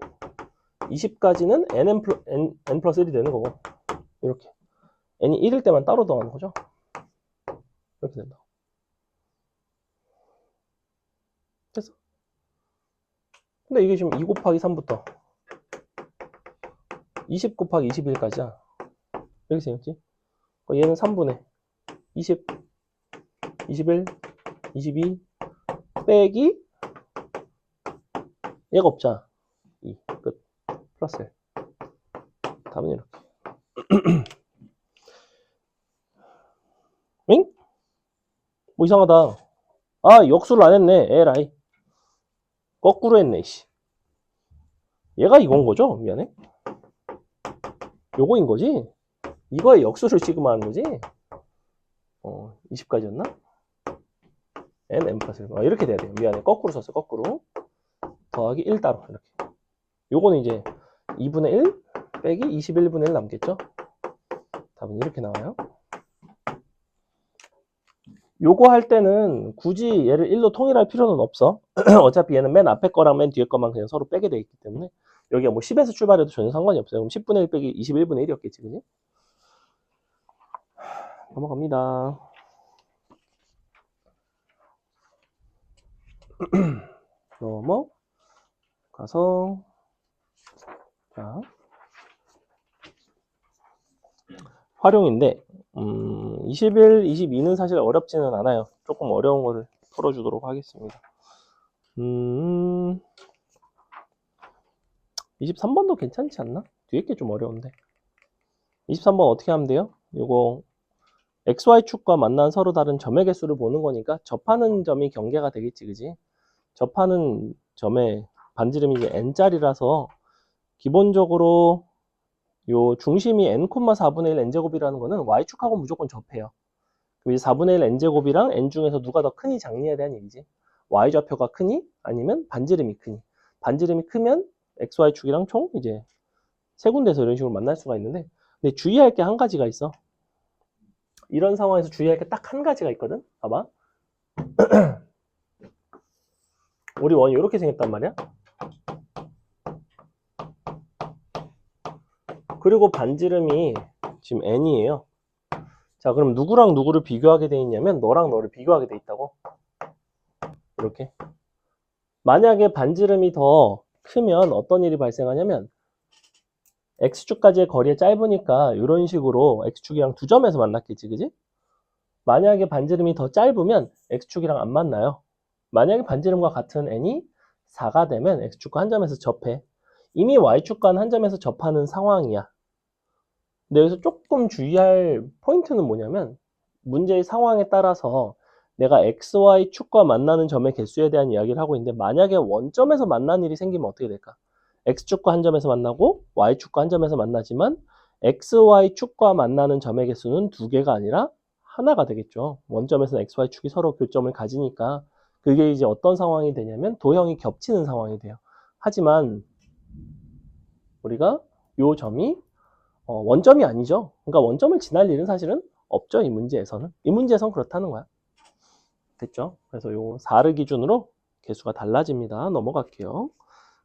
20까지는 n 플러스 1이 되는 거고. 이렇게 n이 1일 때만 따로 더하는 거죠. 이렇게 된다. 됐어. 근데 이게 지금 2 곱하기 3부터 20 곱하기 21까지야. 이렇게 생겼지? 얘는 3분의 20, 21, 22 빼기 얘가 없잖아. 2 끝. 플러스 1. 답은 이렇게. 응? 뭐 이상하다. 역수를 안 했네. li. 거꾸로 했네. 씨. 얘가 이건 거죠? 미안해. 요거인 거지? 이거에 역수를 시그마 하는 거지? 20까지였나? n 플러스 1. 이렇게 돼야 돼요. 미안해. 거꾸로 썼어. 거꾸로. 더하기 1 따로. 이렇게. 요거는 이제 2분의 1 빼기 21분의 1 남겠죠? 답은 이렇게 나와요. 요거 할 때는 굳이 얘를 1로 통일할 필요는 없어. 어차피 얘는 맨 앞에 거랑 맨 뒤에 거만 그냥 서로 빼게 돼 있기 때문에 여기가 뭐 10에서 출발해도 전혀 상관이 없어요. 그럼 10분의 1 빼기 21분의 1이었겠지, 그지? 넘어갑니다. 넘어가서 자 활용인데 21, 22는 사실 어렵지는 않아요. 조금 어려운 거를 풀어주도록 하겠습니다. 23번도 괜찮지 않나? 뒤에 게 좀 어려운데. 23번 어떻게 하면 돼요? 이거 XY축과 만난 서로 다른 점의 개수를 보는 거니까 접하는 점이 경계가 되겠지, 그지? 접하는 점의 반지름이 이제 n짜리라서 기본적으로 요 중심이 n,4분의 1 n제곱이라는 거는 y축하고 무조건 접해요. 그럼 이제 4분의 1 n제곱이랑 n 중에서 누가 더 크니 작니에 대한 얘기지. y좌표가 크니 아니면 반지름이 크니. 반지름이 크면 xy축이랑 총 이제 세 군데서 이런 식으로 만날 수가 있는데, 근데 주의할 게 한 가지가 있어. 이런 상황에서 주의할 게 딱 한 가지가 있거든. 봐봐. 우리 원이 이렇게 생겼단 말이야. 그리고 반지름이 지금 n이에요. 자, 그럼 누구랑 누구를 비교하게 돼 있냐면 너랑 너를 비교하게 돼 있다고. 이렇게. 만약에 반지름이 더 크면 어떤 일이 발생하냐면 x축까지의 거리가 짧으니까 이런 식으로 x축이랑 두 점에서 만났겠지, 그지? 만약에 반지름이 더 짧으면 x축이랑 안 만나요. 만약에 반지름과 같은 n이 4가 되면 x축과 한 점에서 접해. 이미 y축과는 한 점에서 접하는 상황이야. 근데 여기서 조금 주의할 포인트는 뭐냐면 문제의 상황에 따라서 내가 XY축과 만나는 점의 개수에 대한 이야기를 하고 있는데 만약에 원점에서 만나는 일이 생기면 어떻게 될까? X축과 한 점에서 만나고 Y축과 한 점에서 만나지만 XY축과 만나는 점의 개수는 두 개가 아니라 하나가 되겠죠. 원점에서는 XY축이 서로 교점을 가지니까 그게 이제 어떤 상황이 되냐면 도형이 겹치는 상황이 돼요. 하지만 우리가 요 점이 원점이 아니죠. 그러니까 원점을 지날 일은 사실은 없죠. 이 문제에서는. 이 문제에서는 그렇다는 거야. 됐죠? 그래서 요 4를 기준으로 개수가 달라집니다. 넘어갈게요.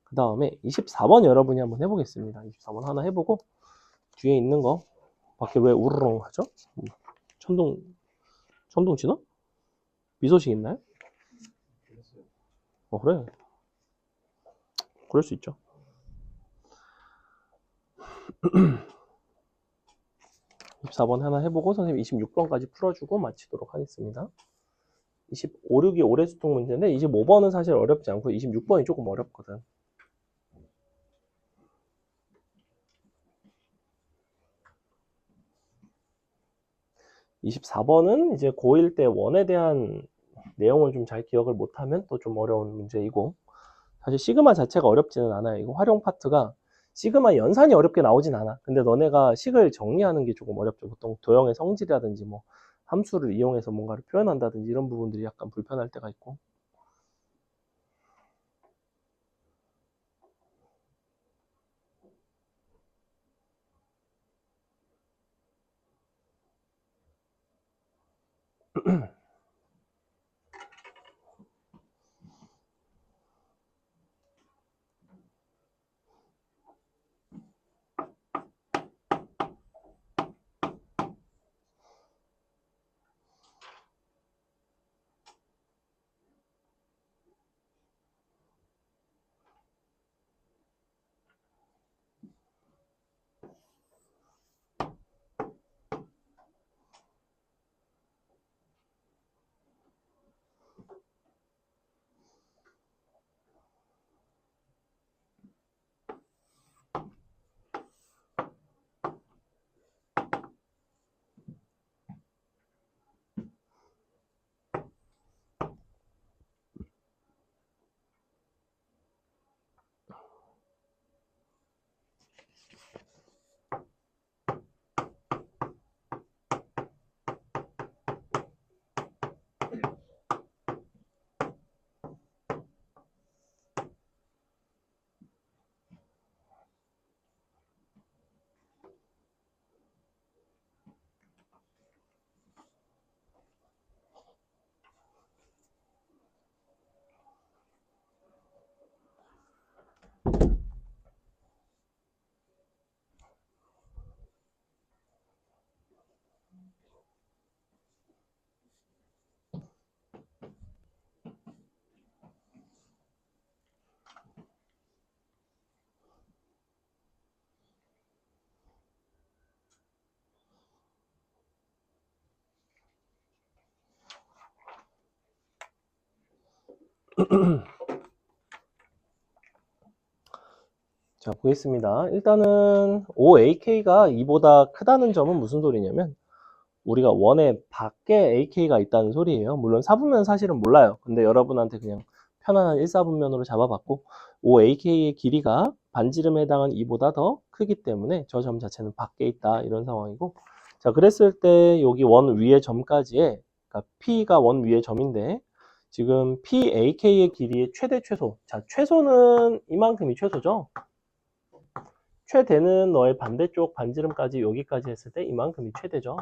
그 다음에 24번 여러분이 한번 해보겠습니다. 24번 하나 해보고 뒤에 있는 거 밖에 왜 우르릉 하죠? 천둥 치나? 비 소식 있나요? 그래. 그럴 수 있죠. 24번 하나 해보고 선생님 26번까지 풀어주고 마치도록 하겠습니다. 25, 6이 오래수통 문제인데 25번은 사실 어렵지 않고 26번이 조금 어렵거든. (24번은) 이제 고1 때 원에 대한 내용을 좀 잘 기억을 못하면 또 좀 어려운 문제이고, 사실 시그마 자체가 어렵지는 않아요. 이거 활용 파트가 시그마 연산이 어렵게 나오진 않아. 근데 너네가 식을 정리하는 게 조금 어렵죠. 보통 도형의 성질이라든지 뭐 함수를 이용해서 뭔가를 표현한다든지 이런 부분들이 약간 불편할 때가 있고. 자, 보겠습니다. 일단은 OAK가 2보다 크다는 점은 무슨 소리냐면 우리가 원의 밖에 AK가 있다는 소리예요. 물론 사분면 사실은 몰라요. 근데 여러분한테 그냥 편안한 1사분면으로 잡아봤고 OAK의 길이가 반지름에 해당한 2보다 더 크기 때문에 저 점 자체는 밖에 있다 이런 상황이고, 자 그랬을 때 여기 원 위의 점까지의, 그러니까 P가 원 위의 점인데 지금 PAK의 길이의 최대 최소, 자 최소는 이만큼이 최소죠. 최대는 너의 반대쪽 반지름까지 여기까지 했을 때 이만큼이 최대죠.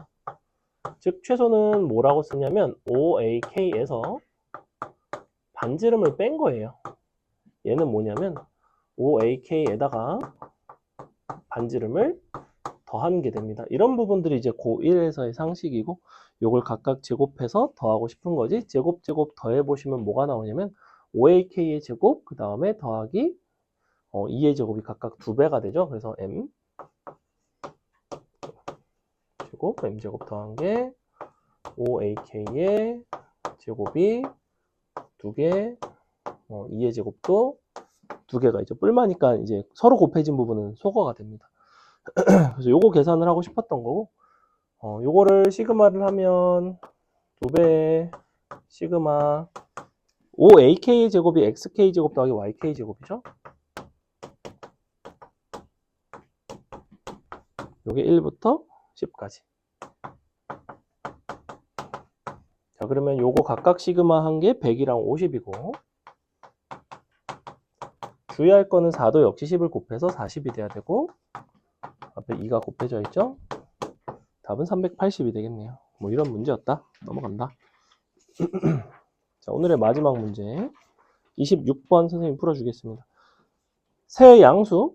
즉 최소는 뭐라고 쓰냐면 OAK에서 반지름을 뺀 거예요. 얘는 뭐냐면 OAK에다가 반지름을 더하는 게 됩니다. 이런 부분들이 이제 고1에서의 상식이고, 요걸 각각 제곱해서 더하고 싶은 거지. 제곱 더해보시면 뭐가 나오냐면 OAK의 제곱 그 다음에 더하기 2의 제곱이 각각 2배가 되죠. 그래서 M 제곱 M 제곱 더한 게 OAK의 제곱이 2개, 2의 제곱도 2개가 이제 뿔마니까 이제 서로 곱해진 부분은 소거가 됩니다. 그래서 요거 계산을 하고 싶었던 거고, 요거를 시그마를 하면 2배 시그마 OAK 제곱이 XK 제곱 더하기 YK 제곱이죠. 요게 1부터 10까지. 자, 그러면 요거 각각 시그마 한 게 100이랑 50이고, 주의할 거는 4도 역시 10을 곱해서 40이 돼야 되고, 앞에 2가 곱해져 있죠? 답은 380이 되겠네요. 뭐 이런 문제였다. 넘어간다. 자, 오늘의 마지막 문제 26번 선생님 풀어주겠습니다. 새 양수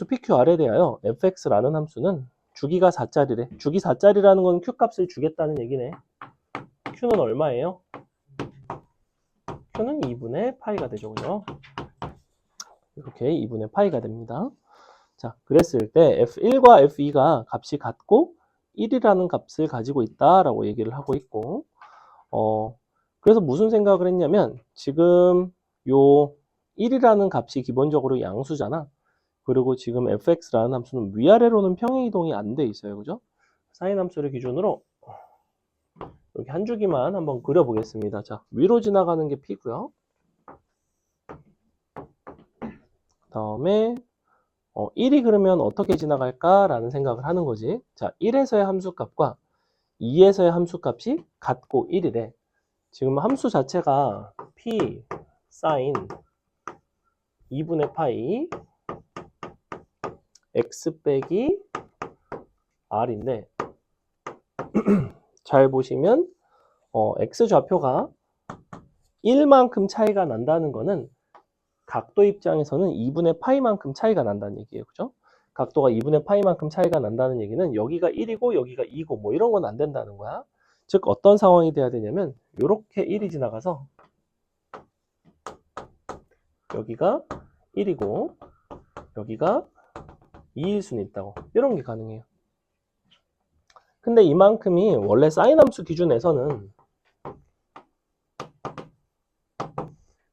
PQR에 대하여 fx라는 함수는 주기가 4짜리래. 주기 4짜리라는 건 Q값을 주겠다는 얘기네. Q는 얼마예요? Q는 2분의 파이가 되죠. 그죠? 이렇게 2분의 파이가 됩니다. 자, 그랬을 때 F1과 F2가 값이 같고 1이라는 값을 가지고 있다라고 얘기를 하고 있고, 그래서 무슨 생각을 했냐면, 지금 요 1이라는 값이 기본적으로 양수잖아. 그리고 지금 fx라는 함수는 위아래로는 평행이동이 안 돼 있어요. 그죠? 사인 함수를 기준으로 이렇게 한 주기만 한번 그려보겠습니다. 자, 위로 지나가는 게 p고요. 다음에 1이 그러면 어떻게 지나갈까라는 생각을 하는 거지. 자, 1에서의 함수값과 2에서의 함수값이 같고 1이래. 지금 함수 자체가 p 사인 2분의 파이 x 빼기 r인데 잘 보시면 x 좌표가 1만큼 차이가 난다는 거는 각도 입장에서는 2분의 파이만큼 차이가 난다는 얘기예요. 그죠? 각도가 2분의 파이만큼 차이가 난다는 얘기는 여기가 1이고 여기가 2고 뭐 이런 건 안 된다는 거야. 즉 어떤 상황이 돼야 되냐면 이렇게 1이 지나가서 여기가 1이고 여기가 2일 수는 있다고. 이런 게 가능해요. 근데 이만큼이 원래 사인 함수 기준에서는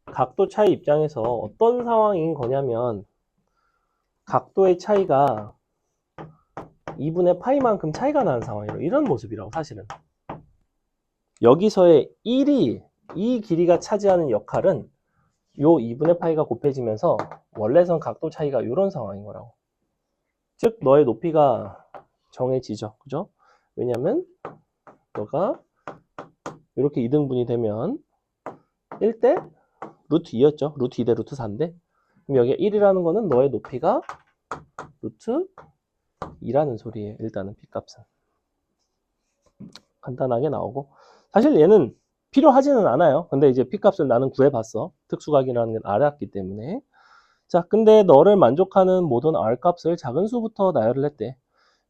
각도 차이 입장에서 어떤 상황인 거냐면 각도의 차이가 2분의 파이만큼 차이가 나는 상황이라고. 이런 모습이라고 사실은. 여기서의 1이 이 길이가 차지하는 역할은 요 2분의 파이가 곱해지면서 원래선 각도 차이가 이런 상황인 거라고. 즉 너의 높이가 정해지죠. 그죠? 왜냐면 너가 이렇게 2등분이 되면 1대 루트 2였죠. 루트 2대 루트 4인데 그럼 여기 1이라는 거는 너의 높이가 루트 2라는 소리예요. 일단은 B값은. 간단하게 나오고 사실 얘는 필요하지는 않아요. 근데 이제 P값을 나는 구해봤어. 특수각이라는 걸 알았기 때문에. 자, 근데 너를 만족하는 모든 R값을 작은 수부터 나열을 했대.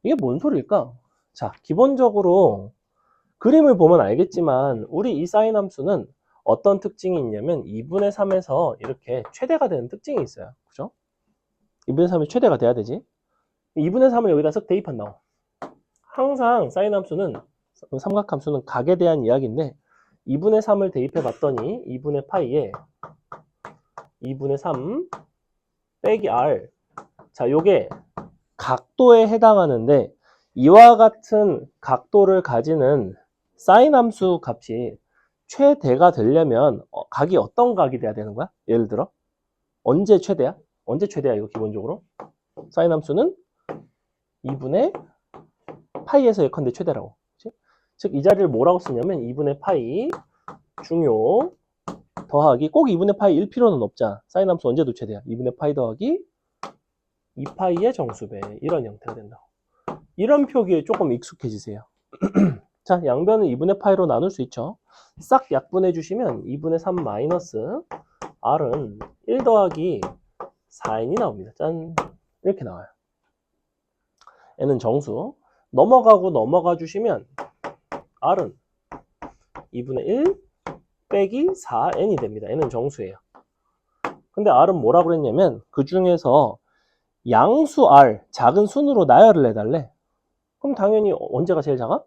이게 뭔 소리일까? 자, 기본적으로 그림을 보면 알겠지만 우리 이 사인 함수는 어떤 특징이 있냐면 2분의 3에서 이렇게 최대가 되는 특징이 있어요. 그죠? 2분의 3이 최대가 돼야 되지. 2분의 3을 여기다 쓱 대입한다고. 항상 사인 함수는 삼각함수는 각에 대한 이야기인데 2분의 3을 대입해 봤더니 2분의 파이에 2분의 3 빼기 r. 자, 요게 각도에 해당하는데 이와 같은 각도를 가지는 사인 함수 값이 최대가 되려면 각이 어떤 각이 돼야 되는 거야? 예를 들어 언제 최대야? 언제 최대야 이거 기본적으로? 사인 함수는 2분의 파이에서 예컨대 최대라고. 그치? 즉 이 자리를 뭐라고 쓰냐면 2분의 파이 중요 더하기 꼭 2분의 파이일 필요는 없잖아. 사인 함수 언제도 최대야. 2분의 파이 더하기 2파이의 정수배. 이런 형태가 된다고. 이런 표기에 조금 익숙해지세요. 자, 양변은 2분의 파이로 나눌 수 있죠. 싹 약분해 주시면 2분의 3 마이너스 r은 1 더하기 4n이 나옵니다. 짠. 이렇게 나와요. n은 정수. 넘어가고 넘어가 주시면 r은 2분의 1 빼기 4n이 됩니다. n은 정수예요. 근데 r은 뭐라고 그랬냐면 그 중에서 양수 r, 작은 순으로 나열을 해달래. 그럼 당연히 언제가 제일 작아?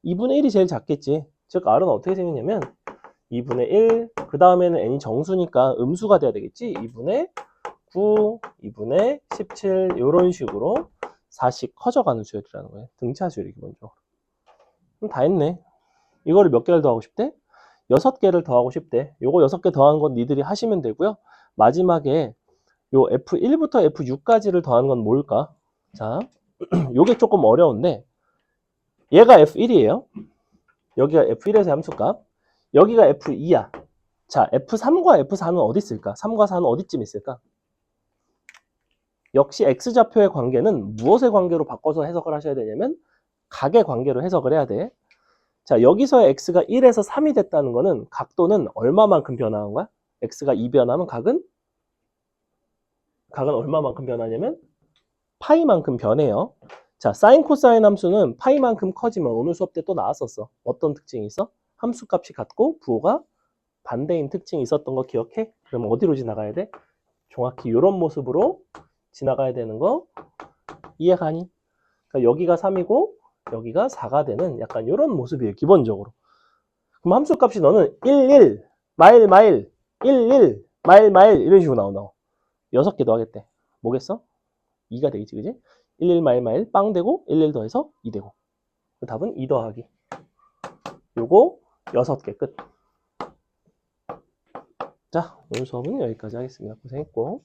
2분의 1이 제일 작겠지. 즉 r은 어떻게 생겼냐면 2분의 1, 그 다음에는 n이 정수니까 음수가 돼야 되겠지. 2분의 9, 2분의 17 이런 식으로 4씩 커져가는 수열이라는 거예요. 등차 수열이 기본적으로. 그럼 다 했네. 이거를 몇 개를 더하고 싶대? 6개를 더하고 싶대. 요거 6개 더한 건 니들이 하시면 되고요. 마지막에 요 F1부터 F6까지를 더하는 건 뭘까? 자, 요게 조금 어려운데 얘가 F1이에요. 여기가 F1에서 함수값. 여기가 F2야. 자, F3과 F4는 어디 있을까? 3과 4는 어디쯤 있을까? 역시 X좌표의 관계는 무엇의 관계로 바꿔서 해석을 하셔야 되냐면 각의 관계로 해석을 해야 돼. 자, 여기서의 X가 1에서 3이 됐다는 거는 각도는 얼마만큼 변화한 거야? X가 2 변하면 각은 얼마만큼 변하냐면 파이만큼 변해요. 자, 사인 코사인 함수는 파이만큼 커지면 오늘 수업 때 또 나왔었어. 어떤 특징이 있어? 함수 값이 같고 부호가 반대인 특징이 있었던 거 기억해? 그럼 어디로 지나가야 돼? 정확히 이런 모습으로 지나가야 되는 거 이해가니? 그러니까 여기가 3이고 여기가 4가 되는 약간 이런 모습이에요. 기본적으로. 그럼 함수 값이 너는 1, 1, 마일, 마일, 1, 1, 마일, 마일 이런 식으로 나온다. 6개 더하겠대. 뭐겠어? 2가 되겠지, 그지? 1, 1 마일, 마일 빵 되고 1, 1 더해서 2 되고. 그 답은 2 더하기. 요거 6개 끝. 자, 오늘 수업은 여기까지 하겠습니다. 고생했고.